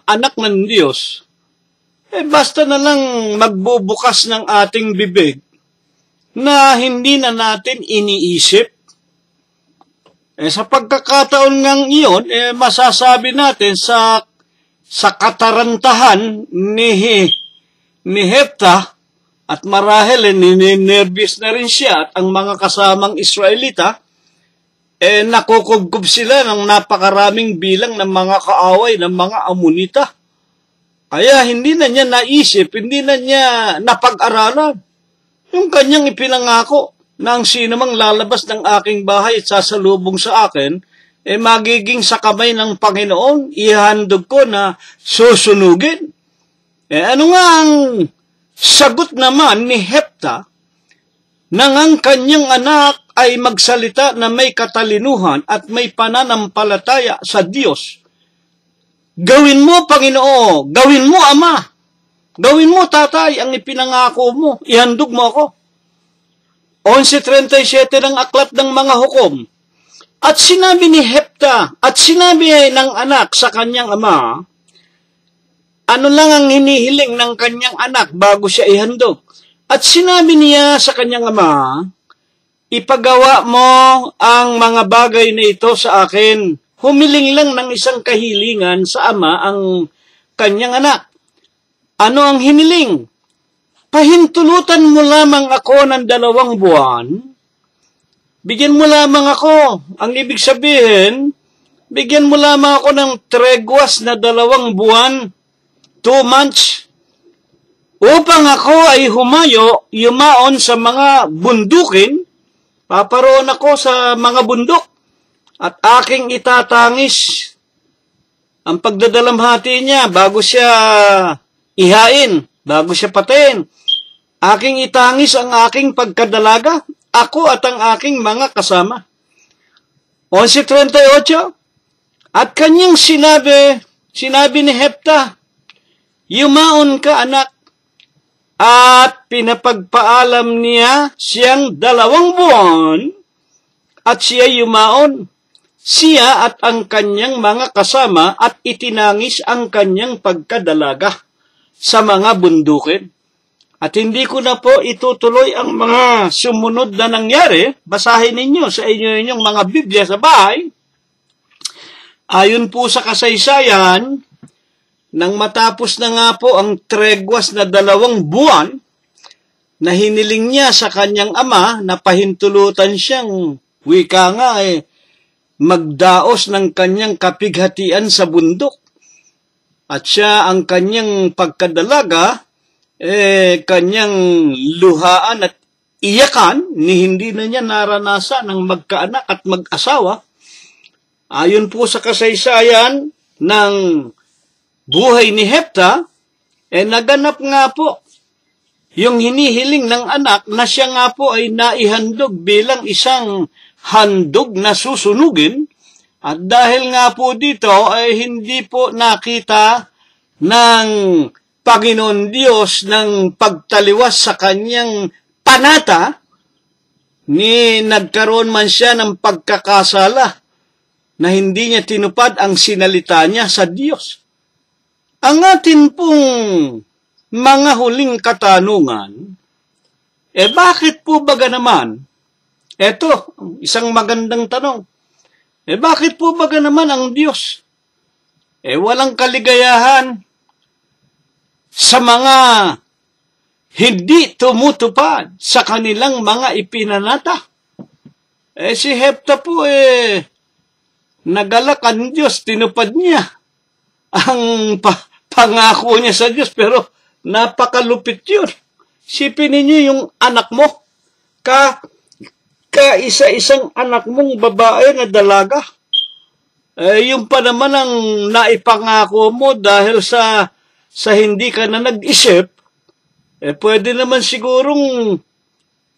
anak ng Diyos, basta na lang magbubukas ng ating bibig na hindi na natin iniisip Sa pagkakataon ngang iyon, masasabi natin sa katarantahan ni Hepta, at marahil ninervous na rin siya at ang mga kasamang Israelita, nakukubkob sila ng napakaraming bilang ng mga kaaway ng mga Amonita. Kaya hindi na niya naisip, hindi na niya napag-aralan yung kanyang ipinangako na ang sino mang lalabas ng aking bahay at sasalubong sa akin, magiging sa kamay ng Panginoon, ihandog ko na susunugin. Ano nga ang sagot naman ni Hepta nang ang kanyang anak ay magsalita na may katalinuhan at may pananampalataya sa Diyos? Gawin mo, Panginoon, gawin mo, Ama, gawin mo, Tatay, ang ipinangako mo, ihandog mo ako. 11:37 ng aklat ng mga hukom. At sinabi ni Hepta, at sinabi ng anak sa kanyang ama, ano lang ang hinihiling ng kanyang anak bago siya ihandog. At sinabi niya sa kanyang ama, ipagawa mo ang mga bagay na ito sa akin. Humiling lang ng isang kahilingan sa ama ang kanyang anak. Ano ang hiniling? Pahintulutan mo lamang ako ng 2 buwan. Bigyan mo lamang ako. Ang ibig sabihin, bigyan mo lamang ako ng tregwas na 2 buwan, 2 months, upang ako ay yumaon sa mga bundukin, paparoon ako sa mga bundok, at aking itatangis ang pagdadalamhati niya bago siya ihain, bago siya patayin. Aking itangis ang aking pagkadalaga, ako at ang aking mga kasama. 11:38, at kanyang sinabi ni Hepta, yumaon ka, anak, at pinapagpaalam niya siyang 2 buwan, at siya yumaon, siya at ang kanyang mga kasama, at itinangis ang kanyang pagkadalaga sa mga bundukin. At hindi ko na po itutuloy ang mga sumunod na nangyari. Basahin ninyo sa inyong mga Biblia sa bahay. Ayon po sa kasaysayan, nang matapos na nga po ang tregwas na 2 buwan, na hiniling niya sa kanyang ama na pahintulutan siyang, wika nga magdaos ng kanyang kapighatian sa bundok. At siya ang kanyang pagkadalaga, kanyang luhaan at iyakan, ni hindi na niya naranasan ng magkaanak at mag-asawa. Ayon po sa kasaysayan ng buhay ni Hepta, naganap nga po yung hinihiling ng anak na siya nga po ay naihandog bilang isang handog na susunugin. At dahil nga po dito ay hindi po nakita ng Panginoon Diyos ng pagtaliwas sa kanyang panata, ni nagkaroon man siya ng pagkakasala na hindi niya tinupad ang sinalita niya sa Diyos. Ang atin pong mga huling katanungan, bakit po baga naman? Eto, isang magandang tanong. Bakit po baga naman ang Diyos? Walang kaligayahan sa mga hindi tumutupad sa kanilang mga ipinanata. Si Hepta po nagalak ang Diyos, tinupad niya ang pangako niya sa Diyos, pero napakalupit yun. Sipin ninyo yung anak mo, isa-isang anak mong babae na dalaga. Yung pa naman ang naipangako mo dahil sa hindi ka na nag-isip, pwede naman sigurong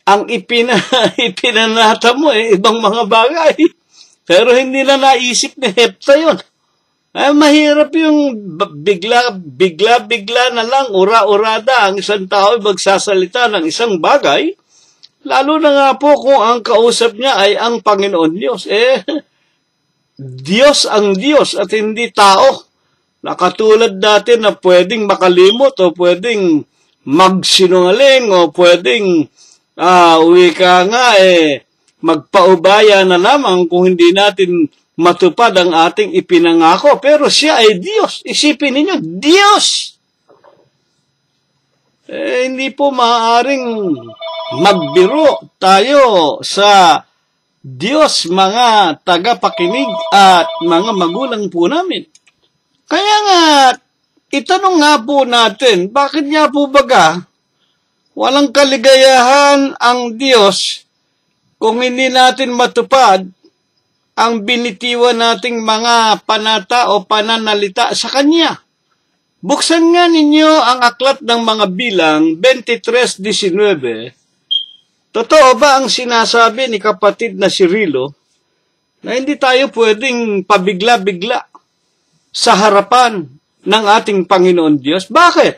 ang ipinanata mo ibang mga bagay. Pero hindi na naisip ni Hepta yun. Mahirap yung bigla na lang, ura-urada ang isang tao magsasalita ng isang bagay, lalo na nga po kung ang kausap niya ay ang Panginoon Diyos. Diyos ang Diyos at hindi tao. Nakatulad dati na pwedeng makalimot o pwedeng magsinungaling o pwedeng wika nga magpaubaya na lamang kung hindi natin matupad ang ating ipinangako. Pero siya ay Diyos. Isipin ninyo, Diyos! Hindi po maaaring magbiro tayo sa Diyos, mga tagapakinig at mga magulang po namin. Kaya nga, itanong nga po natin, bakit nga po baga walang kaligayahan ang Diyos kung hindi natin matupad ang binitiwan nating mga panata o pananalita sa Kanya? Buksan nga ninyo ang aklat ng mga bilang 23:19. Totoo ba ang sinasabi ni kapatid na si Rilo na hindi tayo pwedeng pabigla-bigla sa harapan ng ating Panginoon Diyos? Bakit?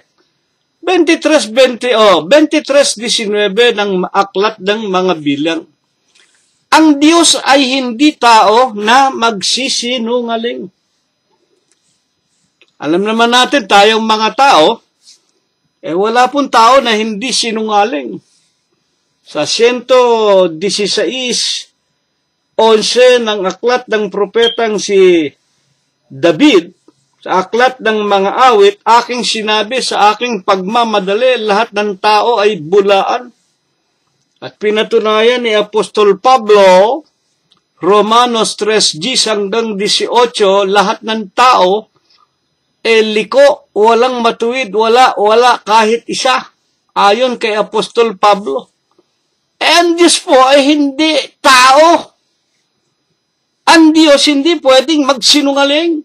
23:19 ng aklat ng mga bilang. Ang Diyos ay hindi tao na magsisinungaling. Alam naman natin, tayong mga tao, wala pong tao na hindi sinungaling. Sa 116:11 ng aklat ng propetang si David, sa aklat ng mga awit, aking sinabi sa aking pagmamadali, lahat ng tao ay bulaan. At pinatunayan ni Apostol Pablo, Romanos 3:10-18, lahat ng tao liko, walang matuwid, wala kahit isa. Ayon kay Apostol Pablo. Ang Diyos po ay hindi tao. Ang Diyos hindi pwedeng magsinungaling.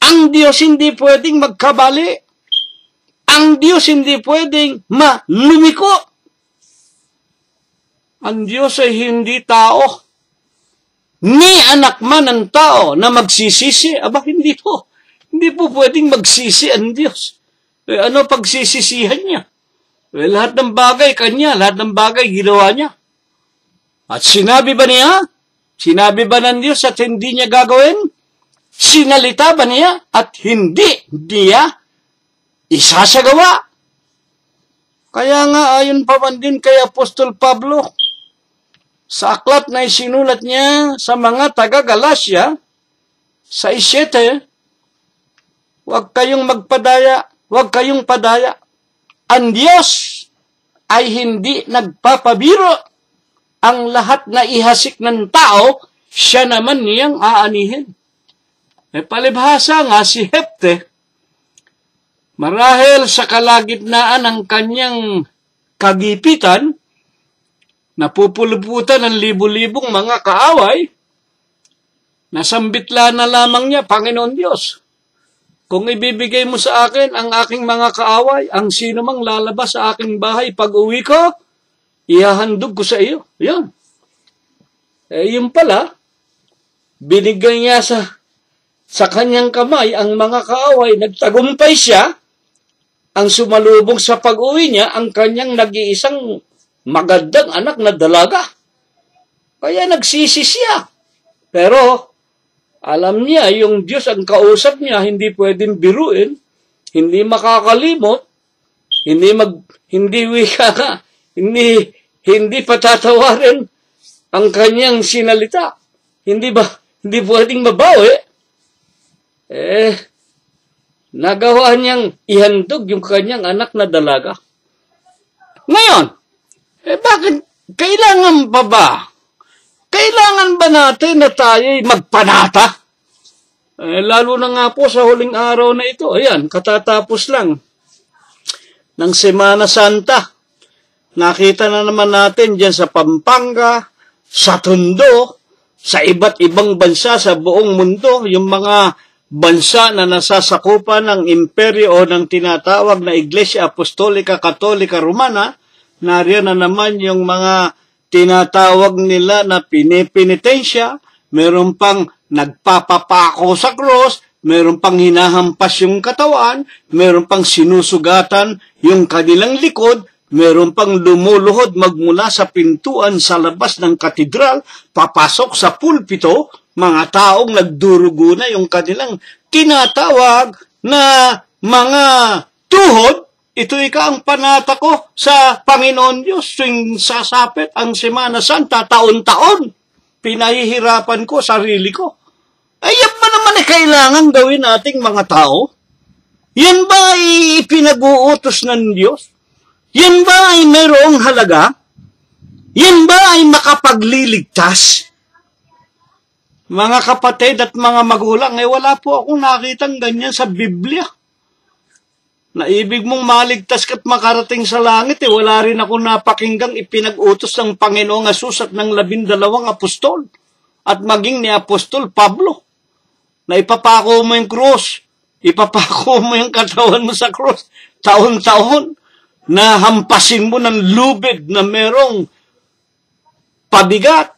Ang Diyos hindi pwedeng magkabali. Ang Diyos hindi pwedeng lumiko. Ang Diyos ay hindi tao. Ni anak man ng tao na magsisisi. Aba, hindi po. Hindi po pwedeng magsisi ang Diyos. Ano pagsisisihan niya? Lahat ng bagay Kanya, lahat ng bagay ginawa niya. At sinabi ba niya? Sinabi ba ng Diyos at hindi niya gagawin? Sinalita ba niya at hindi niya isasagawa? Kaya nga ayon pa man din kay Apostol Pablo, sa aklat na isinulat niya sa mga taga-Galasya, sa 7, huwag kayong magpadaya, huwag kayong padaya. Ang Diyos ay hindi nagpapabiro. Ang lahat na ihasik ng tao, siya naman niyang aanihin. Palibhasa nga si Hepte, marahil sa kalagitnaan ng kanyang kagipitan, napupuluputan ng libu-libong mga kaaway, nasambitla na lamang niya, Panginoon Diyos. Kung ibibigay mo sa akin ang aking mga kaaway, ang sino mang lalabas sa aking bahay pag uwi ko, ihahandog ko sa iyo. Yan. Yun pala, binigay niya sa kanyang kamay ang mga kaaway, nagtagumpay siya, ang sumalubong sa pag-uwi niya, ang kanyang nag-iisang magandang anak na dalaga. Kaya nagsisi siya. Pero, alam niya, yung Diyos ang kausap niya, hindi pwedeng biruin, hindi makakalimot, hindi patatawarin ang kanyang sinalita. Hindi pwedeng mabawi. Nagawa niyang ihandog yung kanyang anak na dalaga. Ngayon, bakit kailangan pa ba? Kailangan ba natin na tayo'y magpanata? Lalo na nga po sa huling araw na ito. Ayan, katatapos lang ng Semana Santa. Nakita na naman natin dyan sa Pampanga, sa Tondo, sa iba't ibang bansa sa buong mundo, yung mga bansa na nasasakupan ng imperyo o ng tinatawag na Iglesia Apostolika Katolika Romana, nariyan na naman yung mga tinatawag nila na pinipenitensya, meron pang nagpapapako sa cross, meron pang hinahampas yung katawan, meron pang sinusugatan yung kanilang likod, meron pang lumuluhod magmula sa pintuan sa labas ng katedral, papasok sa pulpito, mga taong nagdurugo na yung kanilang tinatawag na mga tuhod, ito ika ang panata ko sa Panginoon Diyos tuwing sasapit ang Semana Santa, taon-taon. Pinahihirapan ko sarili ko. Ay, yan ba naman kailangan gawin nating mga tao? Yan ba ay ipinag-uutos ng Diyos? Yan ba ay mayroong halaga? Yan ba ay makapagliligtas? Mga kapatid at mga magulang, wala po akong nakitang ganyan sa Biblia. Na ibig mong maligtas ka't makarating sa langit, wala rin ako napakinggang ipinag-utos ng Panginoong Hesus at ng 12 apostol at maging ni Apostol Pablo na ipapako mo yung krus, ipapako mo yung katawan mo sa krus, taon-taon na hampasin mo ng lubid na merong pabigat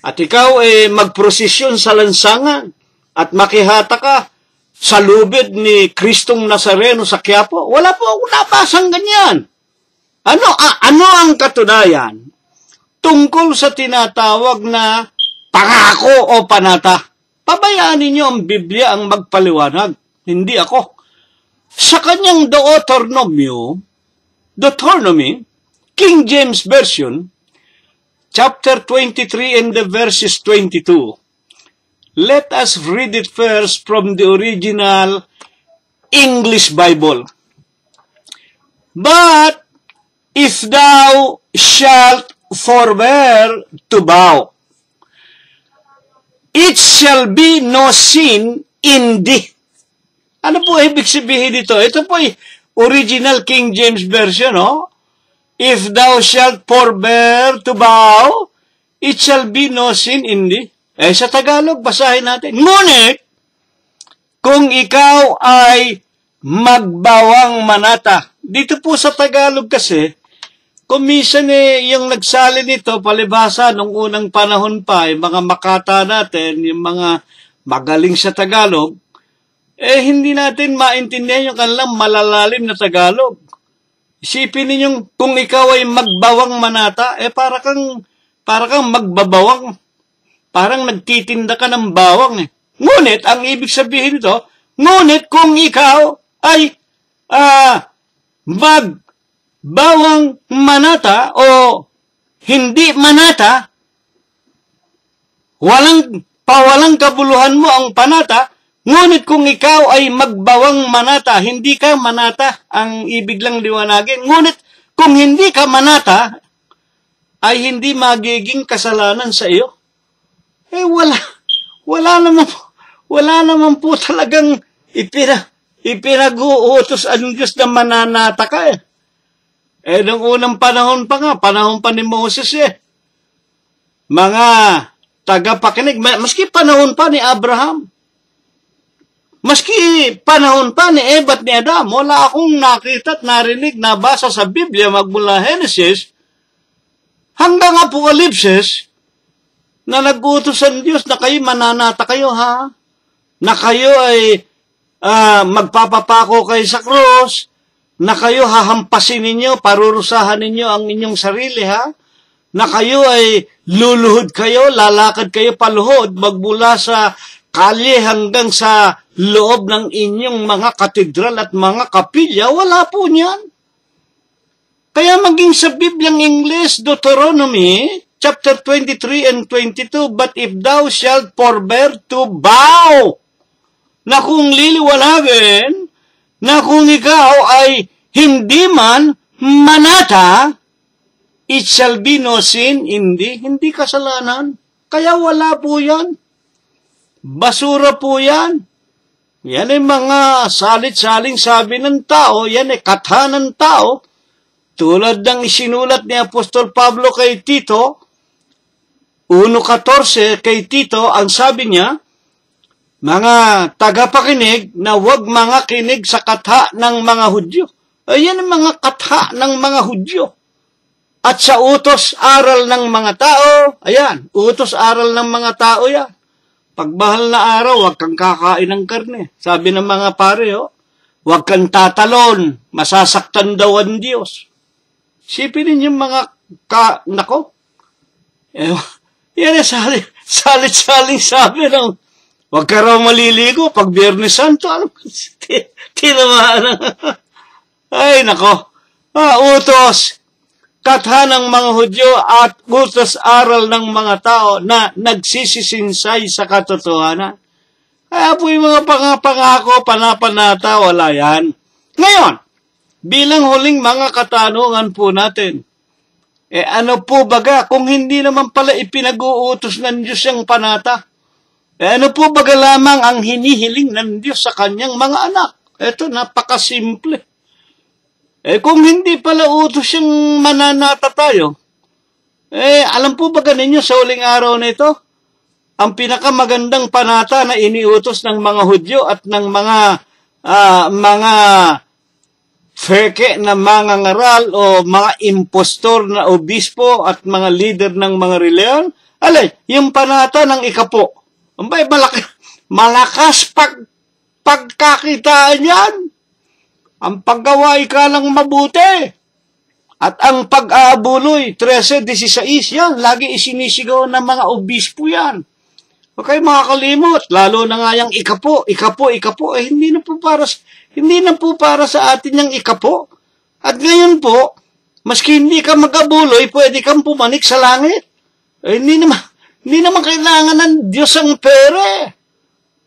at ikaw magprosesyon sa lansangan at makihata ka sa lubid ni Kristong Nazareno sa Quiapo. Wala po akong nabasang ganyan. Ano ang katunayan tungkol sa tinatawag na pangako o panata? Pabayaan ninyo ang Biblia ang magpaliwanag, hindi ako. Sa kanyang Deuteronomy, King James Version, chapter 23 and the verses 22. Let us read it first from the original English Bible. But if thou shalt forbear to bow, it shall be no sin in thee. Ano po ibig sabihin dito? Ito po ay original King James Version, no? If thou shalt forbear to bow, it shall be no sin in thee. Sa Tagalog, basahin natin. Ngunit, kung ikaw ay magbawang manata. Dito po sa Tagalog kasi, kung minsan yung nagsalin nito, palibhasa, nung unang panahon pa, yung mga makata natin, yung mga magaling sa Tagalog, hindi natin maintindihan yung kanilang malalalim na Tagalog. Isipin ninyong, kung ikaw ay magbawang manata, para kang magbabawang. Parang nagtitinda ka ng bawang. Ngunit, ang ibig sabihin nito, ngunit kung ikaw ay magbawang manata o hindi manata, walang kabuluhan mo ang panata, ngunit kung ikaw ay magbawang manata, hindi ka manata, ang ibig lang liwanagin. Ngunit kung hindi ka manata, ay hindi magiging kasalanan sa iyo. Wala naman po talagang ipinag-uutos ang Diyos na mananata ka . Nung unang panahon pa nga, panahon pa ni Moses mga tagapakinig, maski panahon pa ni Abraham, maski panahon pa ni Eva at ni Adam, wala akong nakita at narinig, nabasa sa Biblia magmula Genesis hanggang Apokalipsis, na nag-utos ang Diyos na kayo mananata kayo, ha? Na kayo ay magpapapako kayo sa krus, na kayo hahampasin ninyo, parurusahan ninyo ang inyong sarili, ha? Na kayo ay luluhod kayo, lalakad kayo paluhod, magmula sa kalye hanggang sa loob ng inyong mga katedral at mga kapilya. Wala po niyan. Kaya maging sa Bibliang English, Deuteronomy, chapter 23 and 22, but if thou shalt forbear to bow, na kung liliwanagin, na kung ikaw ay hindi man manata, it shall be no sin, hindi kasalanan. Kaya wala po yan. Basura po yan. Yan ay mga salit-saling sabi ng tao, yan ay katha ng tao, tulad ng isinulat ni Apostol Pablo kay Tito, 1:14 kay Tito, ang sabi niya, mga tagapakinig na huwag mga kinig sa katha ng mga Hudyo. Ayan ang mga katha ng mga Hudyo. At sa utos-aral ng mga tao, ayan, utos-aral ng mga tao yan. Pagbahal na araw, huwag kang kakain ng karne. Sabi ng mga pare, huwag kang tatalon, masasaktan daw ang Diyos. Sipin ninyo mga nako, yan ay salit-saling sabi ng huwag ka raw maliligo pag Biyernes Santo. Tinamaan Ay, nako. Utos. Katha ng mga Hudyo at utos aral ng mga tao na nagsisisinsay sa katotohanan. Kaya po yung mga pangako, panapanata, wala yan. Ngayon, bilang huling mga katanungan po natin, ano po baga kung hindi naman pala ipinag-uutos ng Diyos yung panata? Ano po baga lamang ang hinihiling ng Diyos sa kanyang mga anak? Ito, napakasimple. Kung hindi pala utos yung mananata tayo, alam po baga ninyo sa huling araw na ito, ang pinakamagandang panata na iniutos ng mga Hudyo at ng mga feke na mga ngaral o mga impostor na obispo at mga leader ng mga reliyon, yung panata ng ikapo. Ambay, malakas pagkakitaan yan. Ang paggawa ikalang mabuti. At ang pag-aabuloy, 13-16, yan, lagi isinisigaw ng mga obispo yan. Okay, mga kalimot, lalo na nga yung ikapo, hindi na po para sa atin yung ikapo. At ngayon po, maski hindi ka mag-abuloy, pwede kang pumanik sa langit. Hindi naman kailangan ng Diyos ang pere.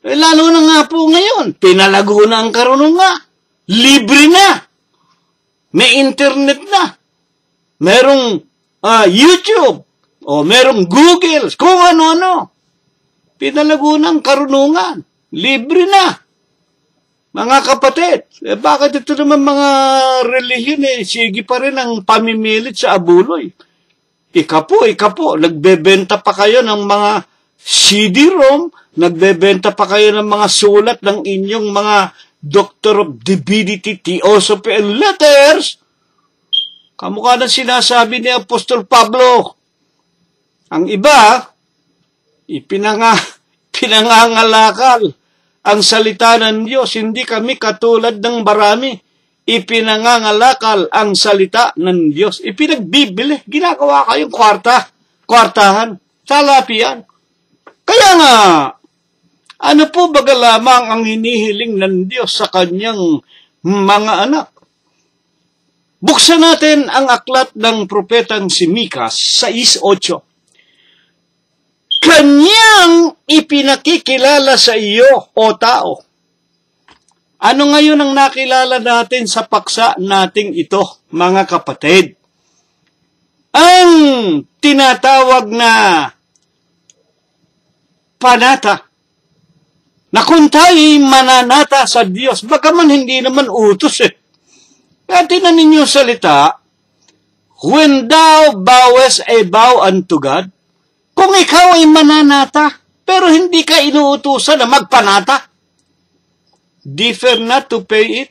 Lalo na nga po ngayon, pinalago na ang karunungan. Libre na. May internet na. Merong YouTube. O merong Google. Kung ano-ano. Pinalago ng karunungan. Libre na. Mga kapatid, bakit ito naman mga relihiyon sige pa rin ang pamimilit sa abuloy? Ikapo, nagbebenta pa kayo ng mga CD-ROM, nagbebenta pa kayo ng mga sulat ng inyong mga Doctor of Divinity, Theosophy, and Letters. Kamukha ng sinasabi ni Apostol Pablo. Ang iba, pinangangalakal ang salita ng Diyos. Hindi kami katulad ng marami. Ipinangangalakal ang salita ng Diyos. Ipinagbibili. Ginagawa kayong kwartahan. Salapian. Kaya nga, ano po baga lamang ang hinihiling ng Diyos sa kanyang mga anak? Buksan natin ang aklat ng propetang si Mika 6:8. Kanyang ipinakikilala sa iyo, o tao. Ano ngayon ang nakilala natin sa paksa nating ito, mga kapatid? Ang tinatawag na panata, na kung tayo'y mananata sa Diyos, bagaman hindi naman utos Kaya tinan ninyo salita, when thou bowest a bow unto God, kung ikaw ay mananata, pero hindi ka inuutusan na magpanata, defer not to pay it.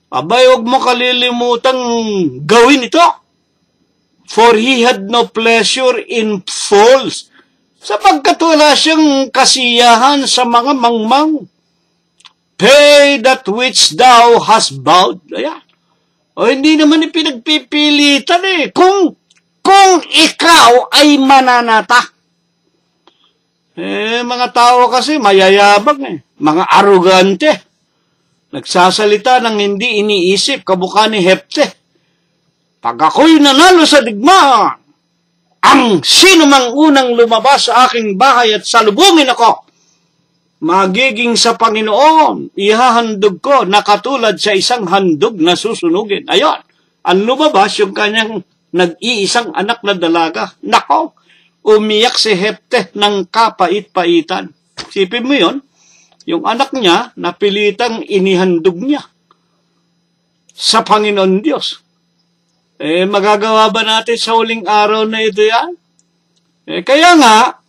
Abay, huwag mo kalilimutang gawin ito. For he had no pleasure in fools, sapagkat wala siyang kasiyahan sa mga mangmang. Pay that which thou hast vowed. Ayan. O hindi naman ipinagpipilitan Kung ikaw ay mananata. Mga tao kasi mayayabang Mga arugante. Nagsasalita ng hindi iniisip, kamukha ni Hepte. Pag ako'y nanalo sa digmaan, ang sino mang unang lumabas sa aking bahay at salubungin ako, magiging sa Panginoon, ihahandog ko na katulad sa isang handog na susunugin. Ayon, ang lumabas yung kanyang nag-iisang anak na dalaga. Nako, umiyak si Hepte ng kapait-paitan. Sipin mo yun, yung anak niya, napilitang inihandog niya sa Panginoon Diyos. Magagawa ba natin sa huling araw na ito yan? Kaya nga,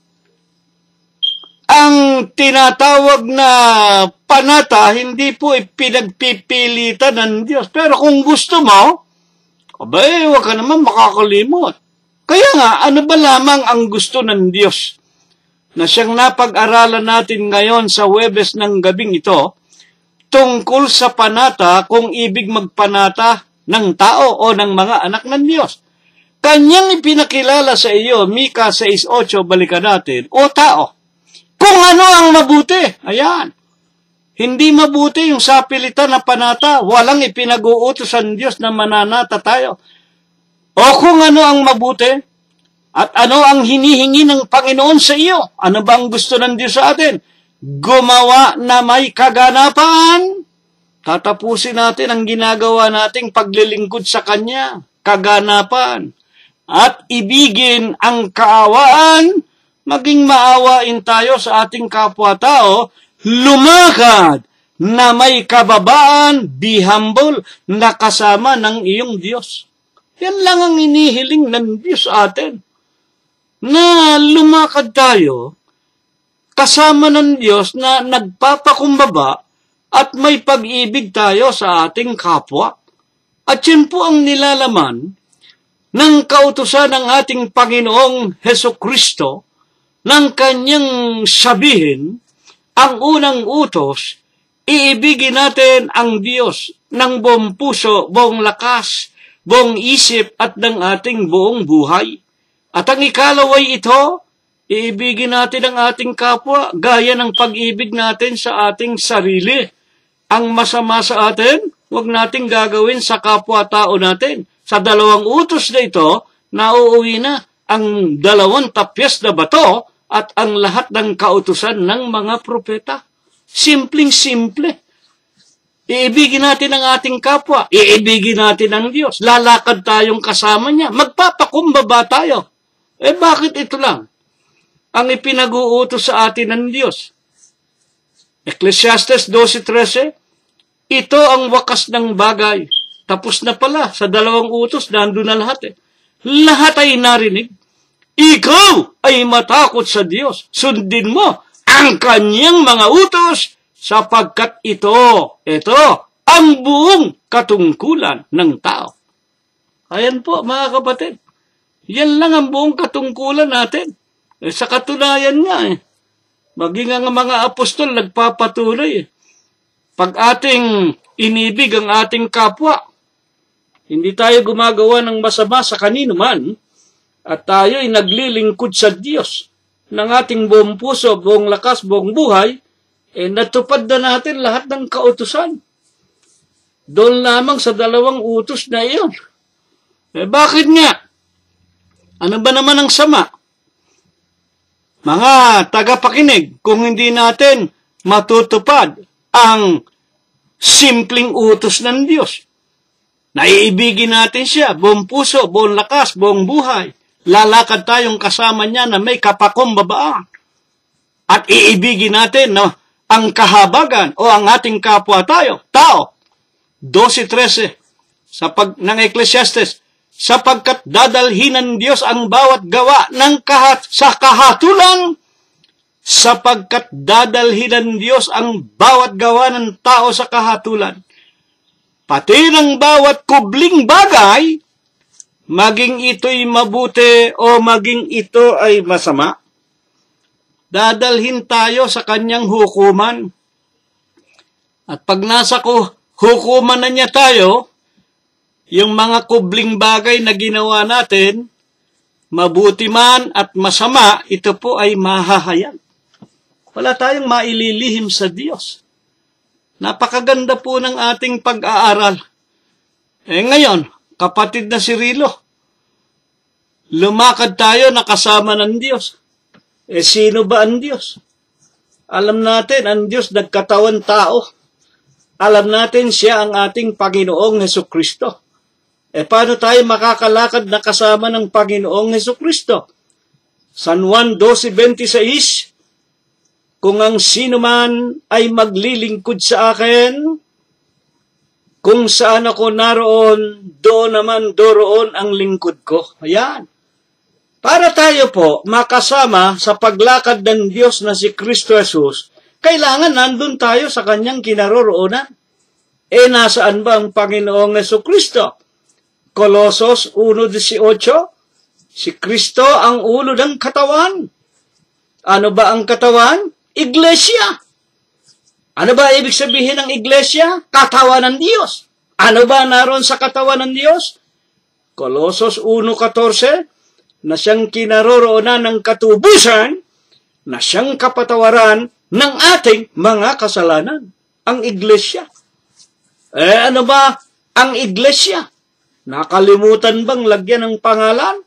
ang tinatawag na panata, hindi po pinagpipilitan ng Diyos. Pero kung gusto mo, abay, huwag ka naman makakalimot. Kaya nga, ano ba lamang ang gusto ng Diyos? Na siyang napag-aralan natin ngayon sa Huwebes ng gabing ito, tungkol sa panata, kung ibig magpanata ng tao o ng mga anak ng Diyos. Kanyang ipinakilala sa iyo, Mika 6:8, balikan natin, o tao, kung ano ang mabuti. Ayan. Hindi mabuti yung sapilitan na panata. Walang ipinag-uutos ang Diyos na mananata tayo. O kung ano ang mabuti, at ano ang hinihingi ng Panginoon sa iyo? Ano ba ang gusto ng Diyos sa atin? Gumawa na may kaganapan. Tatapusin natin ang ginagawa nating paglilingkod sa Kanya. Kaganapan. At ibigin ang kaawaan. Maging maawain tayo sa ating kapwa-tao. Lumakad na may kababaan, be humble, na kasama ng iyong Diyos. Yan lang ang inihiling ng Diyos sa atin. Na lumakad tayo, kasama ng Diyos na nagpapakumbaba at may pag-ibig tayo sa ating kapwa. At yun po ang nilalaman ng kautusan ng ating Panginoong Hesukristo ng kanyang sabihin. Ang unang utos, iibigin natin ang Diyos ng buong puso, buong lakas, buong isip at ng ating buong buhay. At ang ikalaway ito, iibigin natin ang ating kapwa gaya ng pag-ibig natin sa ating sarili. Ang masama sa atin, huwag nating gagawin sa kapwa-tao natin. Sa dalawang utos na ito, nauuwi na ang 2 tapyas na bato at ang lahat ng kautusan ng mga propeta. Simpleng-simple. Iibigin natin ang ating kapwa. Iibigin natin ang Diyos. Lalakad tayong kasama niya. Magpapakumbaba tayo. Bakit ito lang ang ipinag-uutos sa atin ng Diyos? Ecclesiastes 12:13, ito ang wakas ng bagay. Tapos na pala. Sa 2 utos, nandun na lahat. Lahat ay narinig. Ikaw ay matakot sa Diyos. Sundin mo ang kanyang mga utos sapagkat ito ang buong katungkulan ng tao. Ayan po mga kapatid. Yan lang ang buong katungkulan natin. Sa katunayan nga maging ang mga apostol nagpapatuloy. Pag ating inibig ang ating kapwa, hindi tayo gumagawa ng masama sa kanino man, at tayo ay naglilingkod sa Diyos ng ating buong puso, buong lakas, buong buhay, natupad na natin lahat ng kautusan. Doon lamang sa 2 utos na iyon. Bakit nga? Ano ba naman ang sama? Mga tagapakinig, kung hindi natin matutupad ang simpleng utos ng Diyos, naiibigin natin siya, buong puso, buong lakas, buong buhay, lalakad tayong kasama niya na may kapakumbabaan. At iibigin natin ang kahabagan o ang ating kapwa tao. 12:13 ng Ecclesiastes, sapagkat dadalhin ng Diyos ang bawat gawa sa kahatulan, sapagkat dadalhin ng Diyos ang bawat gawa ng tao sa kahatulan. Pati ng bawat kubling bagay, maging ito'y mabuti o maging ito ay masama, dadalhin tayo sa kanyang hukuman. At pag nasa hukuman na niya tayo, yung mga kubling bagay na ginawa natin, mabuti man at masama, ito po ay mahahayag. Wala tayong maililihim sa Diyos. Napakaganda po ng ating pag-aaral. Ngayon, kapatid na si Rilo, lumakad tayo na kasama ng Diyos. Sino ba ang Diyos? Alam natin, ang Diyos nagkatawan tao. Alam natin siya ang ating Panginoong Hesukristo. Paano tayo makakalakad na kasama ng Panginoong Hesukristo? San Juan 12:26, kung ang sino man ay maglilingkod sa akin, kung saan ako naroon, doon ang lingkod ko. Ayan. Para tayo po makasama sa paglakad ng Diyos na si Kristo Jesus, kailangan nandun tayo sa kanyang kinaroroonan. Nasaan ba ang Panginoong Jesucristo? Colosos 1:18, si Kristo ang ulo ng katawan. Ano ba ang katawan? Iglesia. Ano ba ibig sabihin ng iglesia? Katawan ng Diyos. Ano ba naroon sa katawan ng Diyos? Colosos 1:14, na siyang kinaroroonan ng katubusan, na siyang kapatawaran ng ating mga kasalanan. ang iglesia. Ano ba ang iglesia? Nakalimutan bang lagyan ng pangalan?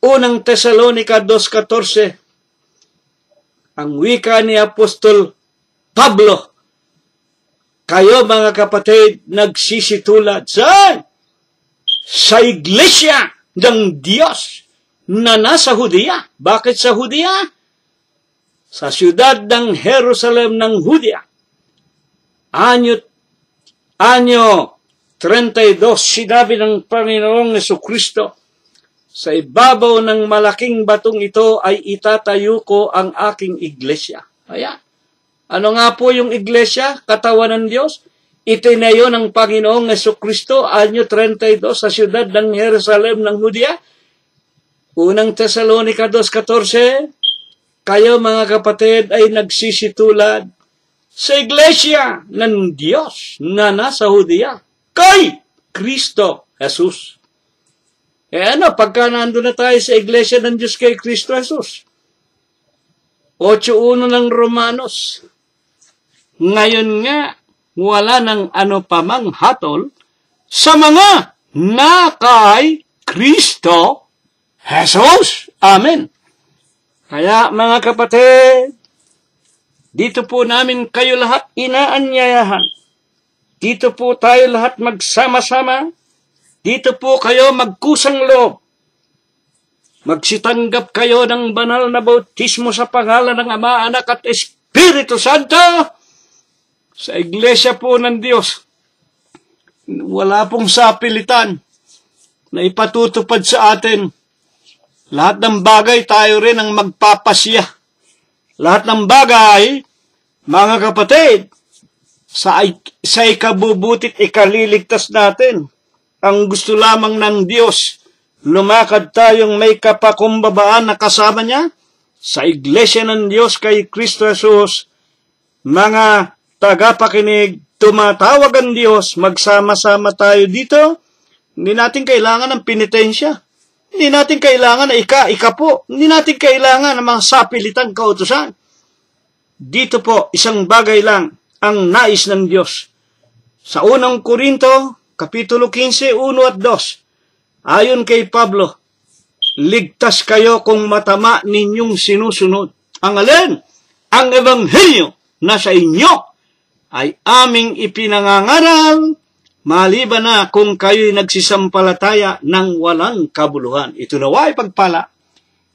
Unang Tesalonica 2:14. Ang wika ni Apostol Pablo, kayo mga kapatid, nagsisitulad sa iglesia ng Diyos na nasa Judea. Bakit sa Judea? Sa siyudad ng Jerusalem ng Judea. Anyo 32, sinabi ng Panginoong Jesucristo, sa ibabaw ng malaking batong ito ay itatayo ko ang aking iglesia. Ayan. Ano nga po yung iglesia? Katawan ng Diyos. Itinayo ng Panginoong Jesucristo, anyo 32, sa siyudad ng Jerusalem ng Judea. Unang Tesalonica 2:14, kayo mga kapatid ay nagsisitulad sa iglesia ng Diyos na nasa Judea kay Kristo Jesus. Pagka nandun na tayo sa iglesia ng Diyos kay Kristo Jesus? 8:1 ng Romanos. Ngayon nga, wala ng ano pamang hatol sa mga na kay Kristo Jesus. Amen. Kaya mga kapatid, dito po namin kayo lahat inaanyayahan. Dito po tayo lahat magsama-sama. Dito po kayo magkusang loob. Magsitanggap kayo ng banal na bautismo sa pangalan ng Ama, Anak at Espiritu Santo sa iglesia po ng Diyos. Wala pong sapilitan na ipatutupad sa atin. Lahat ng bagay tayo rin ang magpapasya. Lahat ng bagay, mga kapatid, sa ikabubutit, ikaliligtas natin. Ang gusto lamang ng Diyos, lumakad tayong may kapakumbabaan na kasama niya sa iglesia ng Diyos kay Kristo Jesus. Mga tagapakinig, tumatawag ang Diyos, magsama-sama tayo dito. Hindi natin kailangan ng penitensya. Hindi natin kailangan na ika po. Hindi natin kailangan ng mga sapilitang kautusan. Dito po, isang bagay lang ang nais ng Diyos. Sa unang Korinto, Kapitulo 15, 1 at 2. Ayon kay Pablo, ligtas kayo kung matama ninyong sinusunod. Ang alin? Ang ebanghelyo na sa inyo ay aming ipinangangaral, maliban na kung kayo'y nagsisampalataya ng walang kabuluhan. Ito nawa ay pagpala.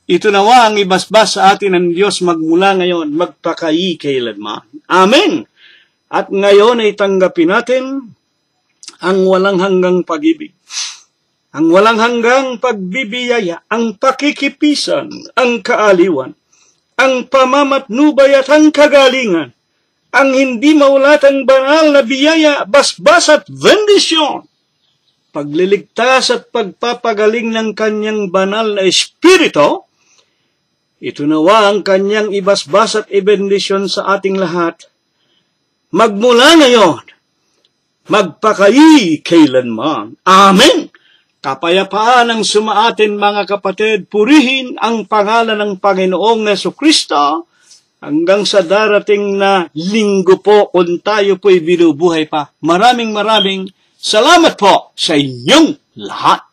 Ito nawa ang ibasbas sa atin ng Diyos magmula ngayon, magpakailanman. Amen. At ngayon ay tanggapin natin ang walang hanggang pag-ibig, ang walang hanggang pagbibiyaya, ang pakikipisan, ang kaaliwan, ang pamamatnubay at ang kagalingan, ang hindi maulatang banal na biyaya, basbas at bendisyon, pagliligtas at pagpapagaling ng kanyang banal na espiritu. Ito nawa ang kanyang ibasbas at ibendisyon sa ating lahat, magmula ngayon, magpakailanman. Amen. Kapayapaan ang sumaatin mga kapatid, purihin ang pangalan ng Panginoong Jesucristo hanggang sa darating na linggo po kung tayo po'y binubuhay pa. Maraming salamat po sa inyong lahat.